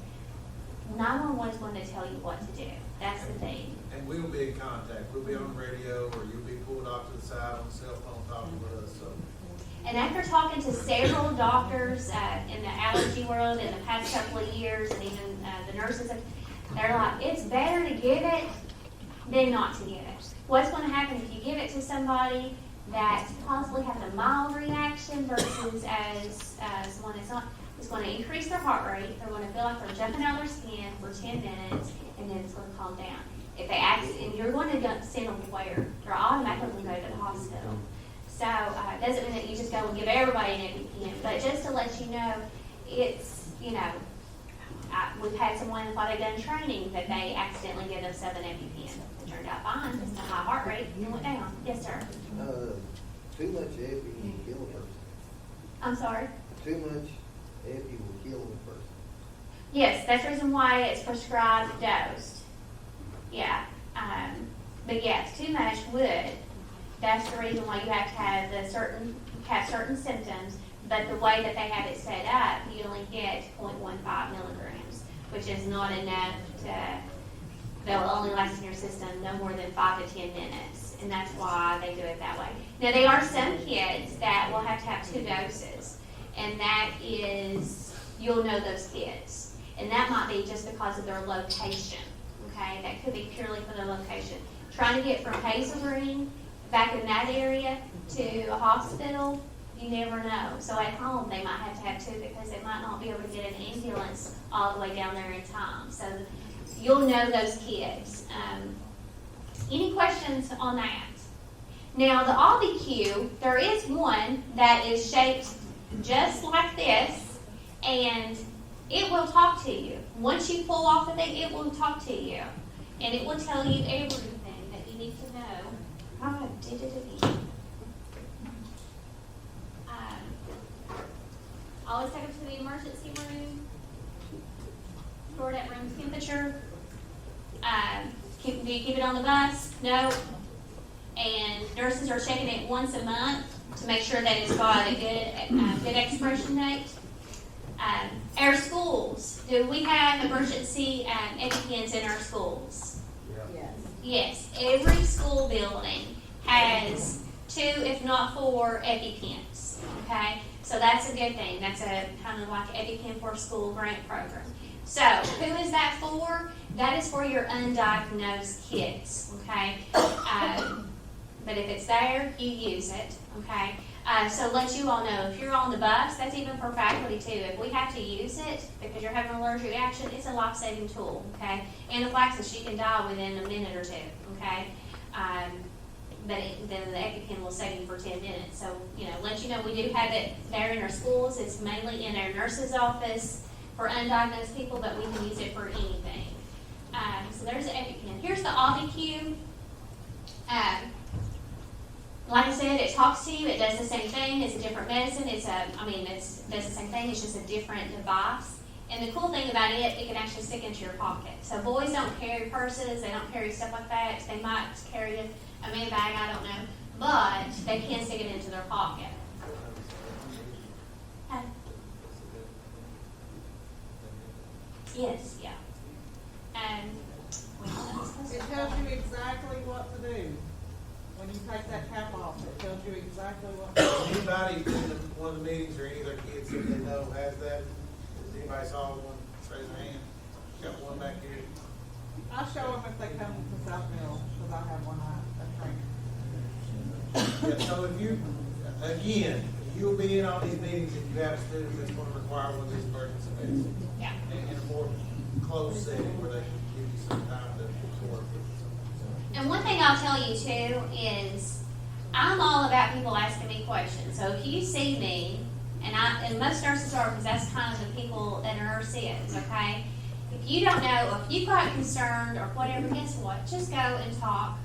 Speaker 1: 911 is going to tell you what to do. That's the thing.
Speaker 2: And we'll be in contact. We'll be on the radio, or you'll be pulled off to the side on the cell phone talking with us. So
Speaker 1: And after talking to several doctors in the allergy world in the past couple of years, and even the nurses, they're like, it's better to give it than not to give it. What's going to happen if you give it to somebody that's possibly having a mild reaction versus as one that's not? It's going to increase their heart rate. They're going to feel like they're jumping out of their skin for 10 minutes, and then it's going to calm down. If they act, and you're going to send them where they're automatically going to go to the hospital. So it doesn't mean that you just go and give everybody an EpiPen, but just to let you know, it's, we've had someone while they've done training that they accidentally give themselves an EpiPen. It turned out fine, just a high heart rate, and it went down. Yes, sir.
Speaker 5: Too much epi will kill a person.
Speaker 1: I'm sorry?
Speaker 5: Too much epi will kill a person.
Speaker 1: Yes, that's the reason why it's prescribed dosed. Yeah. But yes, too much would. That's the reason why you have to have certain symptoms, but the way that they have it set up, you only get 0.15 milligrams, which is not enough they'll only last in your system no more than 5 to 10 minutes, and that's why they do it that way. Now, there are some kids that will have to have 2 doses, and that is, you'll know those kids, and that might be just because of their location, okay? That could be purely for their location. Trying to get from Hazel Green back in that area to a hospital, you never know. So at home, they might have to have 2 because they might not be able to get an ambulance all the way down there in time. So you'll know those kids. Any questions on that? Now, the Auvi-Q, there is one that is shaped just like this, and it will talk to you. Once you pull off of it, it will talk to you, and it will tell you everything that you need to know. Oh, I did it again. Always take them to the emergency room. Store it at room temperature. Do you keep it on the bus? No. And nurses are checking it once a month to make sure that it's got a good expiration date. Our schools, do we have emergency EpiPens in our schools?
Speaker 4: Yes.
Speaker 1: Yes, every school building has 2, if not 4, EpiPens, okay? So that's a good thing. That's a kind of like EpiPen for School grant program. So who is that for? That is for your undiagnosed kids, okay? But if it's there, you use it, okay? So let you all know, if you're on the bus, that's even for faculty too. If we have to use it because you're having an allergic reaction, it's a life-saving tool, okay? Anaphylaxis, you can die within a minute or 2, okay? But then the EpiPen will save you for 10 minutes. So, let you know we do have it there in our schools. It's mainly in our nurse's office for undiagnosed people, but we can use it for anything. So there's the EpiPen. Here's the Auvi-Q. Like I said, it talks to you. It does the same thing. It's a different medicine. It does the same thing. It's just a different device. And the cool thing about it, it can actually stick into your pocket. So boys don't carry purses. They don't carry stuff like that. They might carry a man bag, I don't know. But they can stick it into their pocket. Yes, yeah.
Speaker 6: It tells you exactly what to do. When you take that cap off, it tells you exactly what to do.
Speaker 2: Anybody in one of the meetings or any of their kids that they know has that? Has anybody saw one? Raise their hand. Got one back here.
Speaker 6: I show them if they come to South Mill, because I have one I train.
Speaker 2: Yeah, so if you, again, you'll be in all these meetings if you have a student that's going to require one of these emergency medicines.
Speaker 1: Yeah.
Speaker 2: In a more closed setting where they can give you some time to work with it.
Speaker 1: And one thing I'll tell you too is I'm all about people asking me questions. So if you see me, and most nurses are, because that's kind of the people that a nurse is, okay? If you don't know, or if you've got concerned or whatever, guess what? Just go and talk.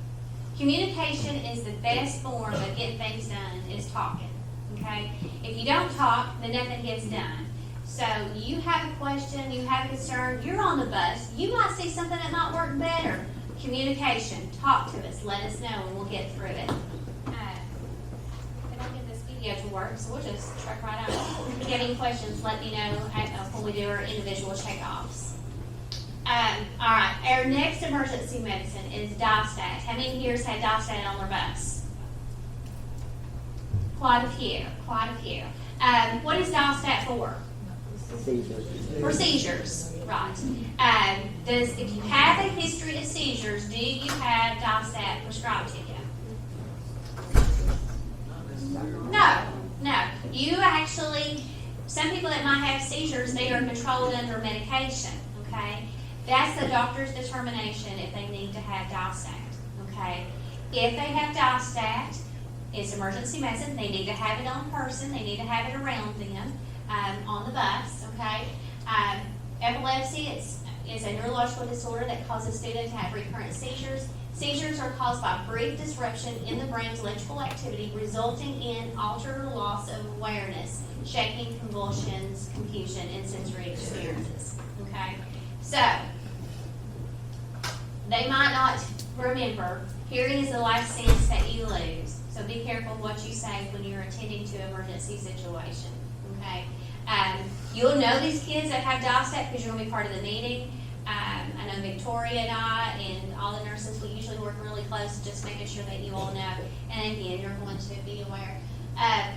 Speaker 1: Communication is the best form of getting things done, is talking, okay? If you don't talk, then nothing gets done. So you have a question, you have a concern, you're on the bus, you might see something that might work better. Communication, talk to us, let us know, and we'll get through it. If I get this video to work, so we'll just truck right out. If you have any questions, let me know when we do our individual checkoffs. All right, our next emergency medicine is Diastat. How many years had Diastat on their bus? Quite a few, quite a few. What is Dialstat for? For seizures, right. If you have a history of seizures, do you have Dialstat prescribed to you? No. You actually, some people that might have seizures, they are controlled under medication, okay? That's the doctor's determination if they need to have Dialstat, okay? If they have Dialstat, it's emergency medicine, they need to have it on person, they need to have it around them, on the bus, okay? Epilepsy is a neurological disorder that causes students to have recurrent seizures. Seizures are caused by brief disruption in the brain's electrical activity, resulting in altered or loss of awareness, shaking, convulsions, confusion, and sensory experiences, okay? So, they might not remember. Hearing is the life sense that you lose. So be careful what you say when you're attending to an emergency situation, okay? You'll know these kids that have Dialstat because you're going to be part of the meeting. I know Victoria and I and all the nurses, we usually work really close, just making sure that you all know. And again, you're going to be aware.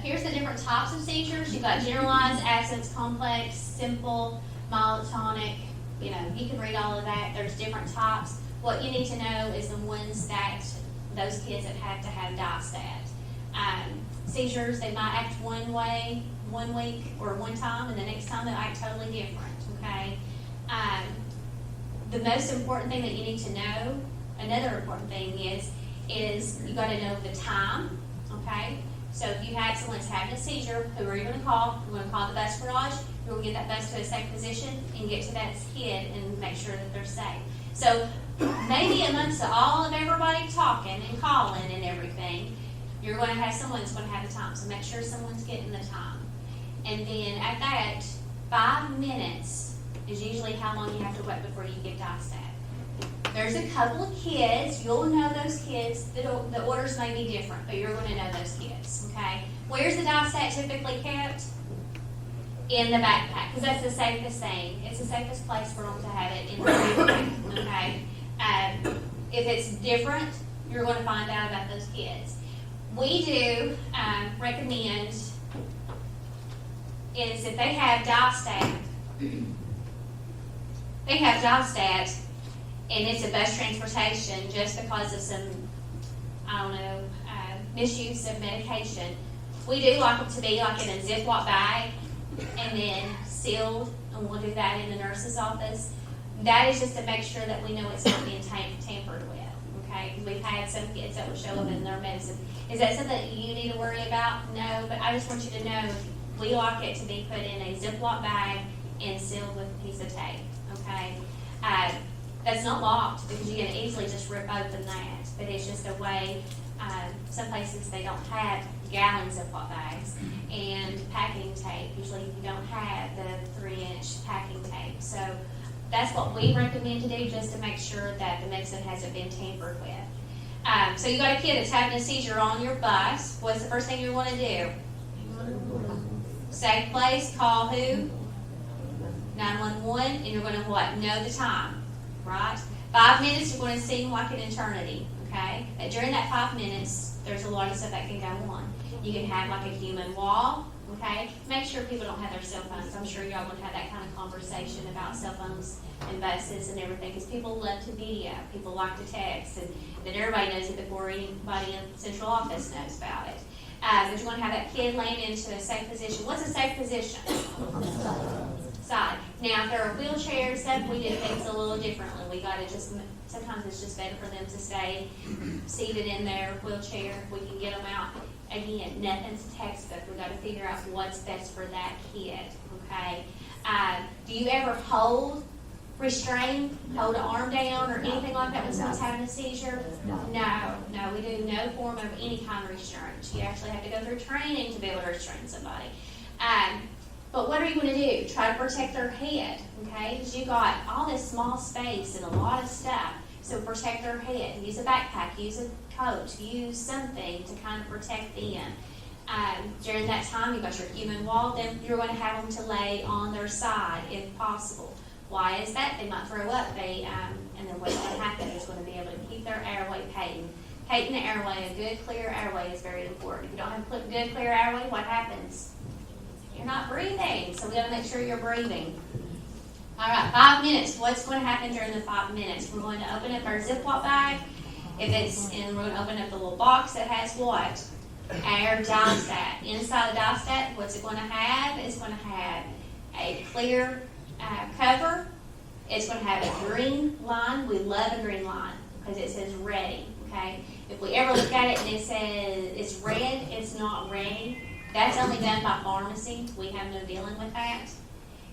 Speaker 1: Here's the different types of seizures. You've got generalized, absence, complex, simple, myotonic. You know, you can read all of that. There's different types. What you need to know is the ones that those kids that have to have Dialstat. Seizures, they might act one way 1 week or one time, and the next time they'll act totally different, okay? The most important thing that you need to know, another important thing is you gotta know the time, okay? So if you have someone that's having a seizure, who are you gonna call? You're gonna call the bus garage, you're gonna get that bus to a safe position and get to that kid and make sure that they're safe. So maybe amongst all of everybody talking and calling and everything, you're gonna have someone that's gonna have the time, so make sure someone's getting the time. And then at that, 5 minutes is usually how long you have to wait before you get Dialstat. There's a couple of kids, you'll know those kids, the orders may be different, but you're gonna know those kids, okay? Where's the Dialstat typically kept? In the backpack, because that's the safest thing. It's the safest place for them to have it, in the backpack, okay? If it's different, you're gonna find out about those kids. We do recommend is if they have Dialstat, and it's a bus transportation just because of some, misuse of medication, we do like them to be like in a Ziploc bag and then sealed, and we'll do that in the nurse's office. That is just to make sure that we know it's not being tampered with, okay? We've had some kids that will show up in their medicine. Is that something that you need to worry about? No, but I just want you to know we like it to be put in a Ziploc bag and sealed with a piece of tape, okay? That's not locked because you can easily just rip open that, but it's just a way, some places they don't have gallon Ziploc bags and packing tape. Usually you don't have the 3-inch packing tape. So that's what we recommend to do just to make sure that the medicine hasn't been tampered with. So you got a kid that's having a seizure on your bus. What's the first thing you want to do? Safe place, call who? 911, and you're going to what? Know the time, right? 5 minutes, you're going to seem like an eternity, okay? But during that 5 minutes, there's a lot of stuff that can go on. You can have like a human wall, okay? Make sure people don't have their cell phones. I'm sure y'all would have that kind of conversation about cell phones and buses and everything, because people love to video, people like to text, and then everybody knows it before anybody in central office knows about it. But you're going to have that kid laying into a safe position. What's a safe position? Side. Now, if there are wheelchairs, stuff, we do things a little differently. We got to just, sometimes it's just better for them to stay seated in their wheelchair. We can get them out. Again, nothing's textbook. We got to figure out what's best for that kid, okay? Do you ever restrain, hold an arm down or anything like that when someone's having a seizure? No, we do no form of any kind of restraint. You actually have to go through training to be able to restrain somebody. But what are you going to do? Try to protect their head, okay? Because you got all this small space and a lot of stuff. So protect their head. Use a backpack, use a coat, use something to kind of protect them. During that time, you've got your human wall. Then you're going to have them to lay on their side if possible. Why is that? They might throw up. And then what's going to happen is going to be able to keep their airway patent Taking the airway, a good clear airway is very important. If you don't have a good clear airway, what happens? You're not breathing, so we gotta make sure you're breathing. All right, 5 minutes. What's going to happen during the 5 minutes? We're going to open up our Ziploc bag. And we're going to open up the little box that has what? Our Diastat. Inside the Diastat, what's it going to have? It's going to have a clear cover. It's going to have a green line. We love a green line because it says ready, okay? If we ever look at it and it says it's red, it's not ready. That's only done by pharmacy. We have no dealing with that.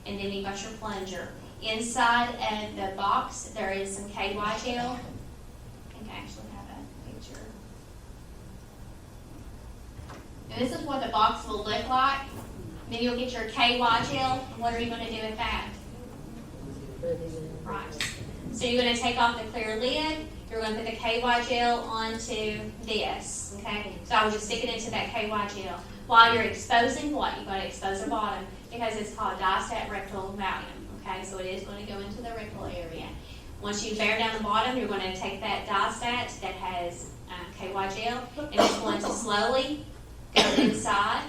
Speaker 1: And then you got your plunger. Inside of the box, there is some KY gel. I think I actually have a picture. And this is what the box will look like. Then you'll get your KY gel. What are you going to do with that? Right. So you're going to take off the clear lid. You're going to put the KY gel onto this. Okay? So I was just sticking into that KY gel. While you're exposing what? You've got to expose the bottom because it's called Diastat rectal Valium. Okay? So it is going to go into the rectal area. Once you bear down the bottom, you're going to take that Diastat that has KY gel and it's going to slowly go inside.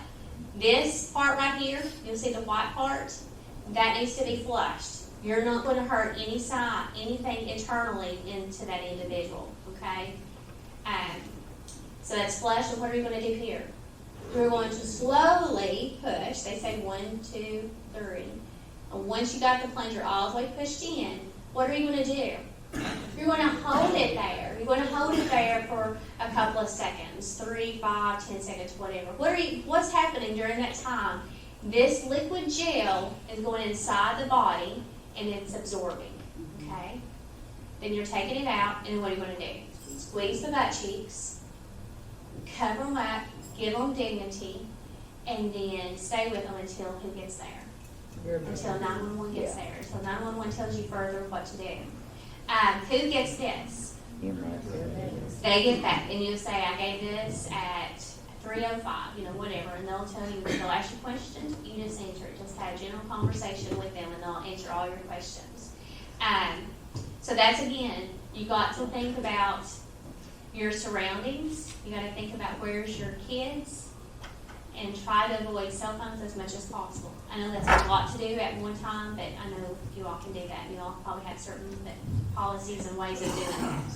Speaker 1: This part right here, you'll see the white part, that needs to be flushed. You're not going to hurt anything internally into that individual, okay? So that's flushed, and what are you going to do here? You're going to slowly push, they say 1, 2, 3. And once you got the plunger all the way pushed in, what are you going to do? You're going to hold it there. You're going to hold it there for a couple of seconds, 3, 5, 10 seconds, whatever. What's happening during that time? This liquid gel is going inside the body and it's absorbing, okay? Then you're taking it out, and what are you going to do? Squeeze the butt cheeks, cover them up, give them dignity, and then stay with them until who gets there? Until 911 gets there. Until 911 tells you further what to do. Who gets this? They get that, and you say, I gave this at 3:05, whatever, and they'll tell you, they'll ask you questions, you just answer it. Just have a general conversation with them, and they'll answer all your questions. So that's, again, you got to think about your surroundings. You got to think about where's your kids, and try to avoid cell phones as much as possible. I know that's a lot to do at one time, but I know you all can do that. You all probably have certain policies and ways of doing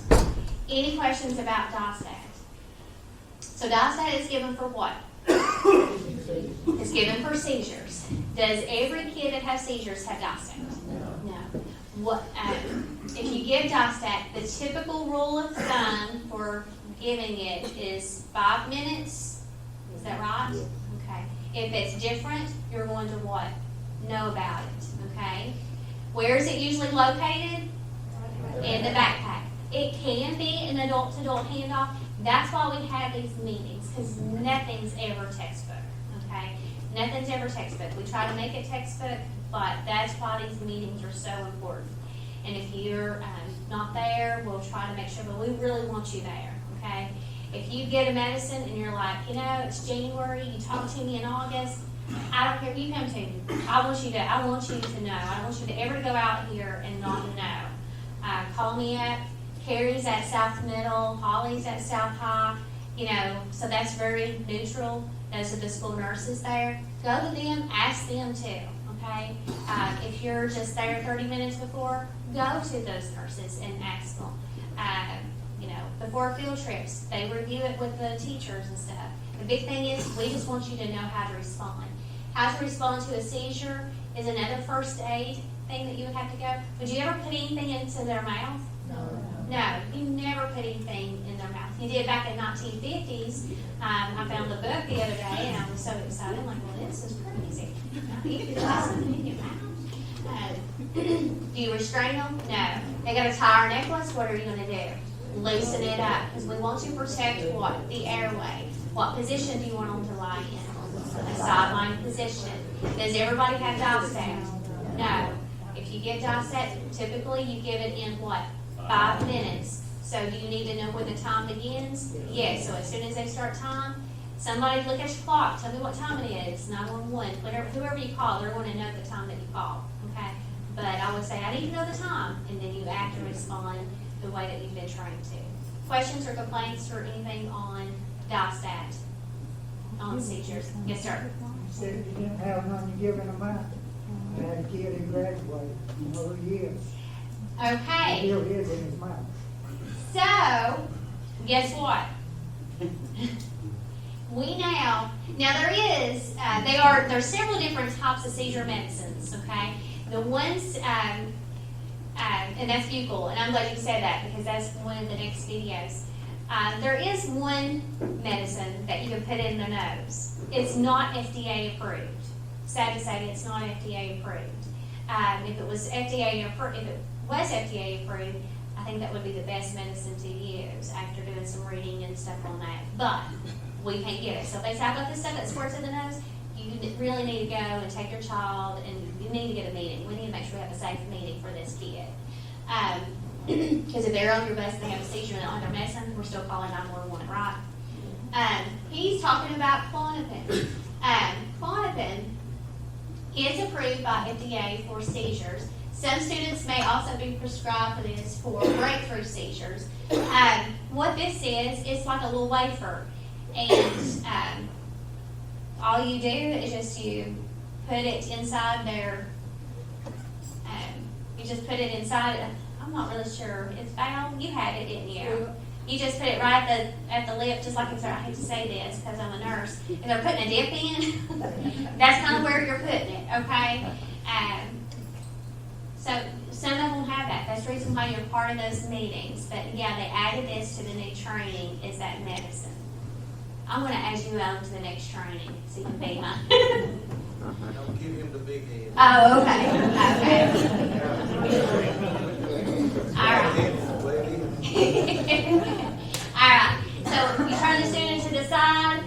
Speaker 1: that. Any questions about Diastat? So Diastat is given for what? It's given for seizures. Does every kid that has seizures have Diastat? No. What? If you give Diastat, the typical rule of thumb for giving it is 5 minutes. Is that right? Okay. If it's different, you're going to what? Know about it. Okay. Where is it usually located? In the backpack. It can be an adult-to-adult handoff. That's why we have these meetings, because nothing's ever textbook. Okay. Nothing's ever textbook. We try to make it textbook, but that's why these meetings are so important. And if you're not there, we'll try to make sure, but we really want you there. Okay. If you get a medicine and you're like, it's January, you talk to me in August, I don't care if you come to me. I want you to know. I don't want you to ever go out here and not know. Call me up. Carrie's at South Middle, Holly's at South High, so that's very neutral. Those are the school nurses there. Go to them, ask them too, okay? If you're just there 30 minutes before, go to those nurses and ask them. Before field trips, they review it with the teachers and stuff. The big thing is, we just want you to know how to respond. How to respond to a seizure is another first aid thing that you would have to go. Would you ever put anything into their mouth? No, you never put anything in their mouth. You did back in 1950s. I found the book the other day, and I was so excited. I'm like, well, this is crazy. You could try something in your mouth. Do you restrain them? No. They got a tire necklace. What are you going to do? Loosen it up, because we want to protect what? The airway. What position do you want them to lie in? A sideline position. Does everybody have Diastat? No. If you give Diastat, typically you give it in what? 5 minutes. So do you need to know when the time begins? Yes. So as soon as they start time, somebody look at your clock. Tell me what time it is. 911. Whoever you call, they're going to know the time that you call. Okay? But I would say, I need to know the time. And then you act and respond the way that you've been trained to. questions or complaints or anything on DISAT, on seizures? Yes, sir.
Speaker 3: You said you didn't have none to give in a month. I had a kid who graduated, you know who he is.
Speaker 1: Okay,
Speaker 3: Still is in his mouth.
Speaker 1: so, guess what? We now there's several different types of seizure medicines, okay? The ones, and that's buccal, and I'm glad you said that because that's one of the next videos. There is one medicine that you can put in the nose. It's not FDA approved. Sad to say, it's not FDA approved. If it was FDA approved, I think that would be the best medicine to use after doing some reading and stuff on that. But we can't get it. So if they say, I've got this stuff that squirts in the nose, you really need to go and take your child, and you need to get a meeting. We need to make sure we have a safe meeting for this kid. Because if they're on your bus and they have a seizure and they don't have their medicine, we're still calling 911, right? He's talking about Klonopin. Klonopin is approved by FDA for seizures. Some students may also be prescribed for this for breakthrough seizures. What this is, it's like a little wafer. And all you do is just you put it inside their, you just put it inside, I'm not really sure, it's valve, you had it, didn't you? You just put it right at the lip, just like if they're, I hate to say this because I'm a nurse, if they're putting a dip in, that's kind of where you're putting it, okay? So some of them have that. That's the reason why you're part of those meetings. But yeah, they added this to the new training, is that medicine. I'm going to add you on to the next training so you can be mine.
Speaker 2: Don't give him the big head.
Speaker 1: Oh, okay. All right. So you turn the student to the side.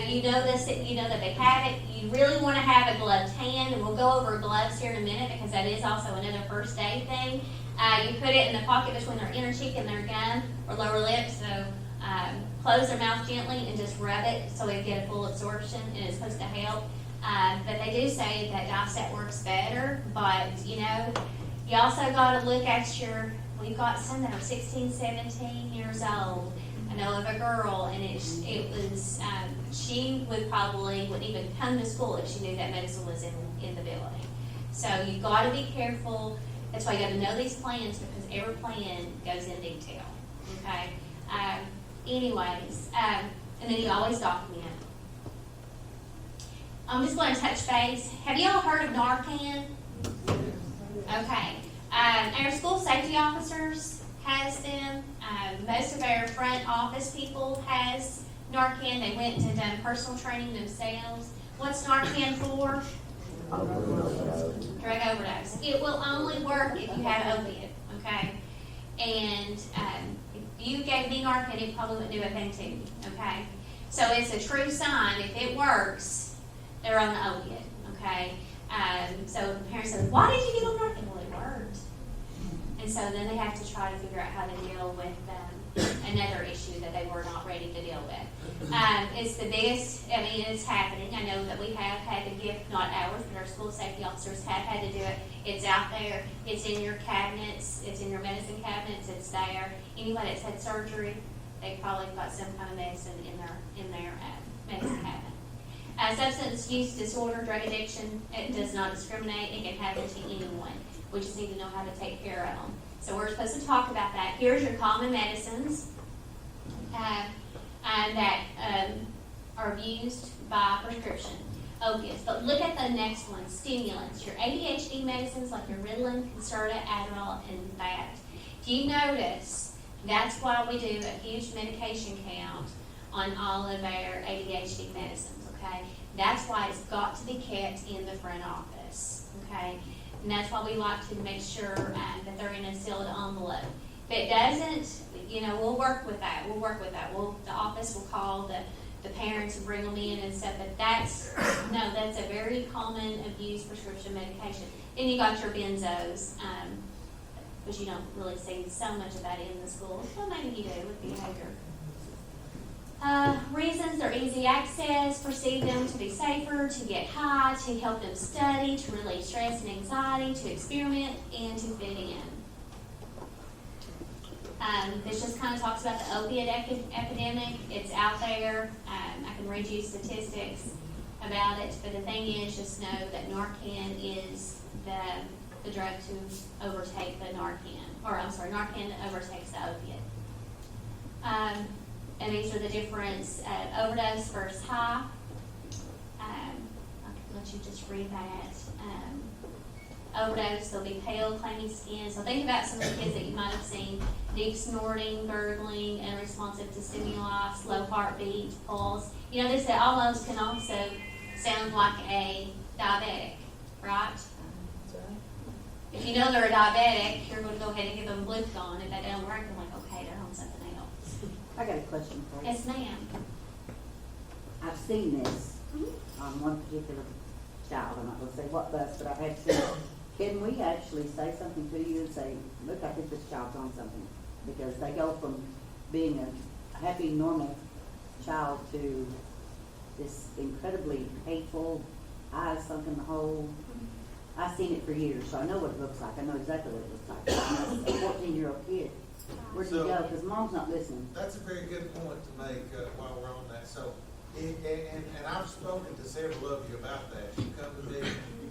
Speaker 1: You know that they have it. You really want to have a gloved hand, and we'll go over gloves here in a minute because that is also another first aid thing. You put it in the pocket between their inner cheek and their gum or lower lip. So close their mouth gently and just rub it so they get a full absorption, and it's supposed to help. But they do say that DISAT works better. But you also got to look at we've got some that are 16, 17 years old. I know of a girl, and she wouldn't even come to school if she knew that medicine was in the building. So you've got to be careful. That's why you got to know these plans, because every plan goes in detail. Okay. Anyways, and then you always document. I'm just going to touch base. Have you all heard of Narcan? Okay. Our school safety officers has them. Most of our front office people has Narcan. They went and done personal training themselves. What's Narcan for? Drug overdose. It will only work if you have opiate, okay? And if you gave me Narcan, it probably wouldn't do a thing to you, okay? So it's a true sign. If it works, they're on the opiate, okay? So the parents said, why did you get on Narcan? Well, it worked. And so then they have to try to figure out how to deal with another issue that they were not ready to deal with. It's the biggest, it's happening. I know that we have had to give, not ours, but our school safety officers have had to do it. It's out there. It's in your cabinets. It's in your medicine cabinets. It's there. Anybody that's had surgery, they've probably got some kind of medicine in their medicine cabinet. Substance use disorder, drug addiction, it does not discriminate. It can happen to anyone. We just need to know how to take care of them. So we're supposed to talk about that. Here's your common medicines that are used by prescription, opiates. But look at the next one, stimulants. Your ADHD medicines like your Ritalin, Concerta, Adderall, and that. If you notice, that's why we do a huge medication count on all of our ADHD medicines, okay? That's why it's got to be kept in the front office, okay? And that's why we like to make sure that they're in a sealed envelope. If it doesn't, we'll work with that. The office will call the parents and bring them in and stuff. But that's a very common abused prescription medication. Then you got your benzos, which you don't really see so much of that in the schools. Well, maybe you do with behavior. Reasons: they're easy access, perceive them to be safer, to get high, to help them study, to relieve stress and anxiety, to experiment, and to fit in. This just kind of talks about the opiate epidemic. It's out there. I can read you statistics about it, but the thing is, just know that Narcan is the drug to overtake the Narcan overtakes the opiate. And these are the difference, overdose versus high. I can let you just read that. Overdose, they'll be pale, clammy skin. So think about some of the kids that you might have seen: deep snorting, gurgling, unresponsive to stimuli, slow heartbeat, pulse. You know, this almost can also sound like a diabetic, right?
Speaker 4: That's right.
Speaker 1: If you know they're a diabetic, you're going to go ahead and give them glucagon. If that doesn't work, they're like, okay, they're on something else.
Speaker 7: I got a question for you.
Speaker 1: Yes, ma'am.
Speaker 7: I've seen this on one particular child. I'm not gonna say what bus, but I've had seen it. Can we actually say something to you and say, look, I think this child's on something? Because they go from being a happy, normal child to this incredibly hateful, eyes sunk in the hole. I've seen it for years, so I know what it looks like. I know exactly what it looks like. A 14-year-old kid. Where do you
Speaker 2: So-
Speaker 7: go? Because mom's not listening.
Speaker 2: That's a very good point to make, while we're on that. So, and I've spoken to several of you about that. You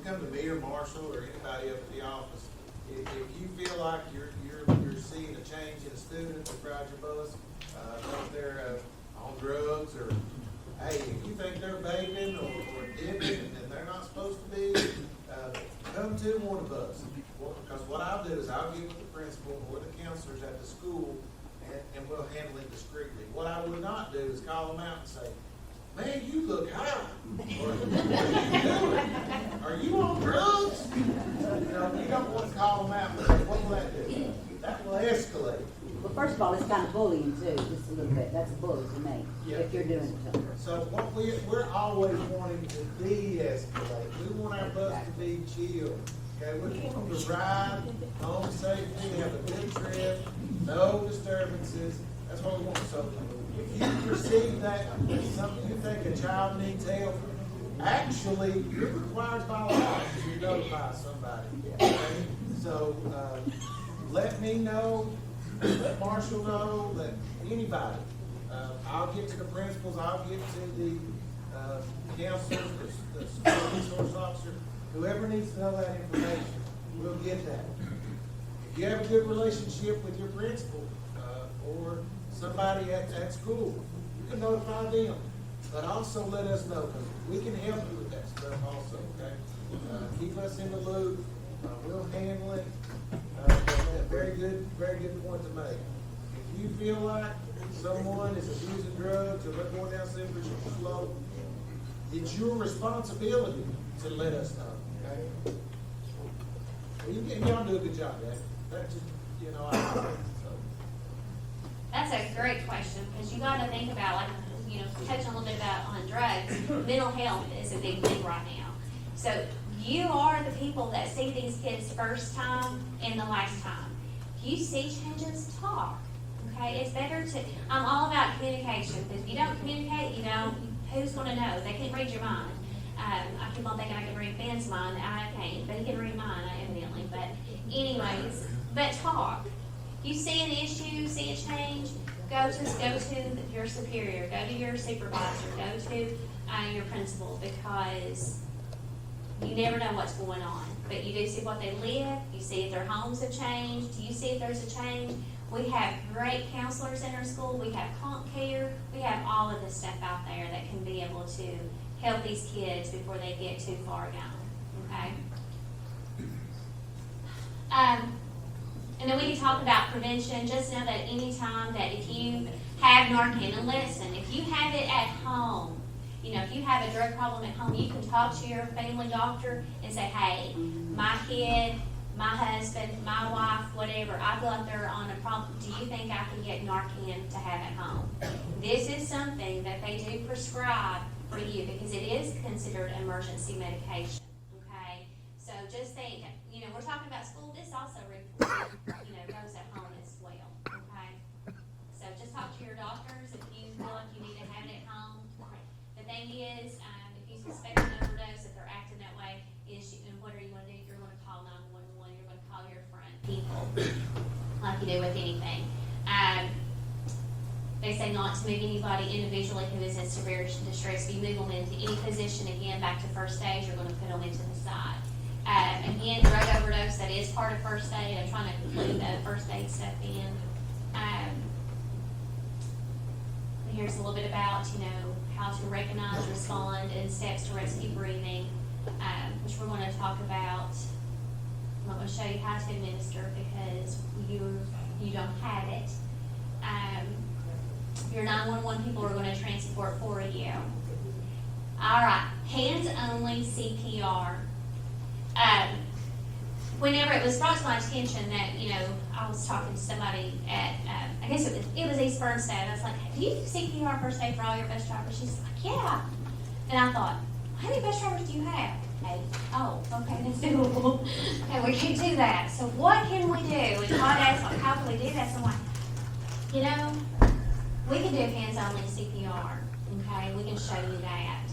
Speaker 2: come to me or Marshall or anybody up at the office. If you feel like you're seeing a change in a student that rides your bus, if they're on drugs, or hey, if you think they're vaping or dipping and they're not supposed to be, come to one of us. Because what I'll do is I'll get with the principal or the counselors at the school, and we'll handle it discreetly. What I would not do is call them out and say, man, you look high. Or, what are you doing? Are you on drugs? You know, you don't want to call them out and say, what will that do? That will escalate.
Speaker 7: Well, first of all, it's kind of bullying too, just a little bit. That's a bully to me,
Speaker 2: Yeah.
Speaker 7: if you're doing it to them.
Speaker 2: So what we're always wanting to de-escalate. We want our bus to be chill. Okay, we want them to ride home safely, have a good trip, no disturbances. That's what we want. So if you perceive that something, you think a child needs help, actually, it requires by law that you notify somebody. Okay? So, let me know, let Marshall know, let anybody. I'll get to the principals, I'll get to the counselors, the school resource officer, whoever needs to know that information, we'll get that. If you have a good relationship with your principal, or somebody at school, you can notify them. But also let us know, because we can help you with that stuff also, okay? Keep us in the loop, we'll handle it. Very good point to make. If you feel like someone is abusing drugs or they're going down slippery slope, it's your responsibility to let us know, okay? Y'all do a good job, Dad. That's just, you know, so.
Speaker 1: That's a great question, because you gotta think about, like, you know, touch on a little bit about on drugs, mental health is a big thing right now. So you are the people that see these kids first time in the lifetime. If you see changes, talk, okay? It's better to, I'm all about communication, because if you don't communicate, you know, who's gonna know? They can't read your mind. I keep on thinking I can read Ben's mind, I can't, but he can read mine, evidently, but anyways, but talk. You see an issue, see a change, go to your superior, go to your supervisor, go to your principal, because you never know what's going on. But you do see what they live, you see if their homes have changed, you see if there's a change. We have great counselors in our school, we have comp care, we have all of this stuff out there that can be able to help these kids before they get too far gone, okay? And then we can talk about prevention. Just know that anytime that if you have Narcan, and listen, if you have it at home, you know, if you have a drug problem at home, you can talk to your family doctor and say, hey, my kid, my husband, my wife, whatever, I feel like they're on a problem. Do you think I can get Narcan to have at home? This is something that they do prescribe for you, because it is considered emergency medication, okay? So just think, you know, we're talking about school, this also, you know, goes at home as well, okay? So just talk to your doctors if you feel like you need to have it at home. The thing is, if you suspect an overdose, if they're acting that way, and what are you gonna do? You're gonna call 911, you're gonna call your friend, people, like you do with anything. They say not to move anybody individually who is in severe distress. If you move them into any position, again, back to first aid, you're gonna put them into the side. Again, drug overdose, that is part of first aid. I'm trying to include the first aid stuff in. Here's a little bit about, how to recognize, respond, and steps to rescue breathing, which we're gonna talk about. I'm gonna show you how to administer because you don't have it. Your 911 people are gonna transport for you. All right, hands-only CPR. Whenever it was brought to my attention that, I was talking to somebody at, I guess it was East Bernstein, I was like, do you do CPR first aid for all your bus drivers? She's like, yeah. And I thought, how many bus drivers do you have? 8. Oh, okay, that's doable. And we can do that. So what can we do? And Todd asked, like, how can we do that? So I'm like, we can do hands-only CPR, okay? We can show you that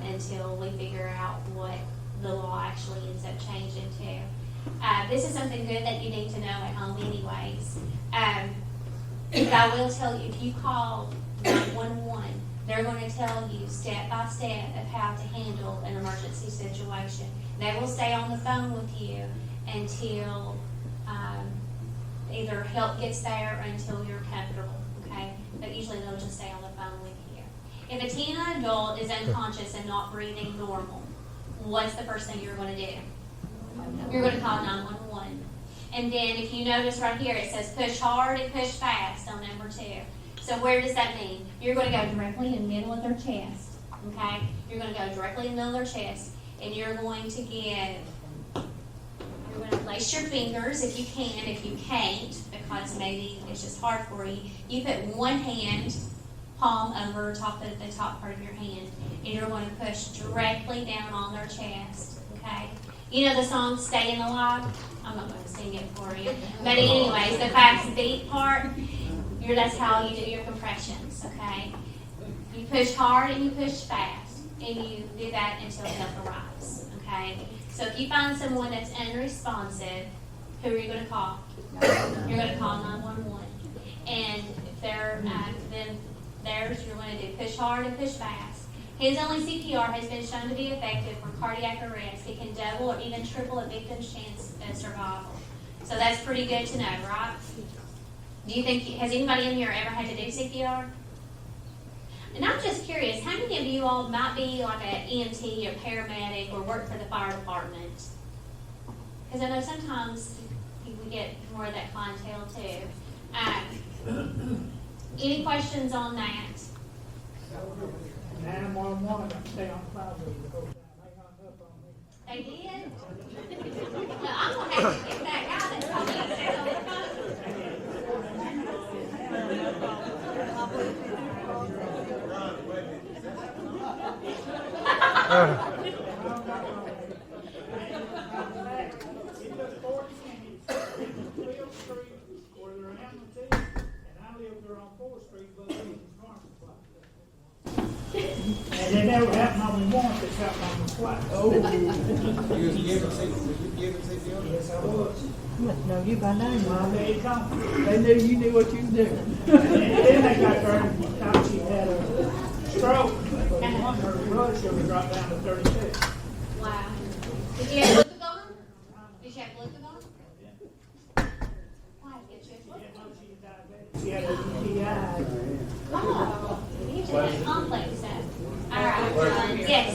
Speaker 1: until we figure out what the law actually ends up changing to. This is something good that you need to know at home anyways. But I will tell you, if you call 911, they're going to tell you step by step of how to handle an emergency situation. They will stay on the phone with you until either help gets there or until you're comfortable, okay? But usually they'll just stay on the phone with you. If a teen or adult is unconscious and not breathing normal, what's the first thing you're going to do? You're going to call 911. And then if you notice right here, it says push hard and push fast on number 2. So where does that mean? You're going to go directly in the middle of their chest, okay? You're going to go directly in the middle of their chest, and you're going to place your fingers if you can. If you can't, because maybe it's just hard for you, you put one hand palm over the top part of your hand, and you're going to push directly down on their chest, okay? You know the song Staying Alive? I'm not going to sing it for you. But anyways, the fast beat part, that's how you do your compressions, okay? You push hard and you push fast, and you do that until help arrives, okay? So if you find someone that's unresponsive, who are you going to call? You're going to call 911. And if they're, then you're going to do push hard and push fast. Hands-only CPR has been shown to be effective for cardiac arrest. It can double or even triple a victim's chance of survival. So that's pretty good to know, right? Do you think, has anybody in here ever had to do CPR? And I'm just curious, how many of you all might be like an EMT or paramedic or work for the fire department? Because I know sometimes we get more of that clientele too. Any questions on that?
Speaker 3: 911, I stay on the phone with you the whole time. They hung up on me.
Speaker 1: They did? Well, I'm gonna have to get that guy that told me to stay on the phone.
Speaker 3: It took 40 minutes to get to 12th Street where they're ambulance, and I live there on 4th Street, but it was Marshall Flight. And it never happened on me once, it's happened on me twice.
Speaker 2: Oh. You was giving CPR?
Speaker 3: Yes, I was.
Speaker 8: Must know you by name,
Speaker 3: Well,
Speaker 8: Mom.
Speaker 3: they come.
Speaker 8: They knew you knew what you was doing.
Speaker 3: And then they got there and thought she had a stroke, but her blood sugar dropped down to 36.
Speaker 1: Wow. Did you have glucagon on? Did you have glucagon? Why, did you have glucagon?
Speaker 3: She had a UTI.
Speaker 1: Oh, usually that's complex stuff. All right, yes.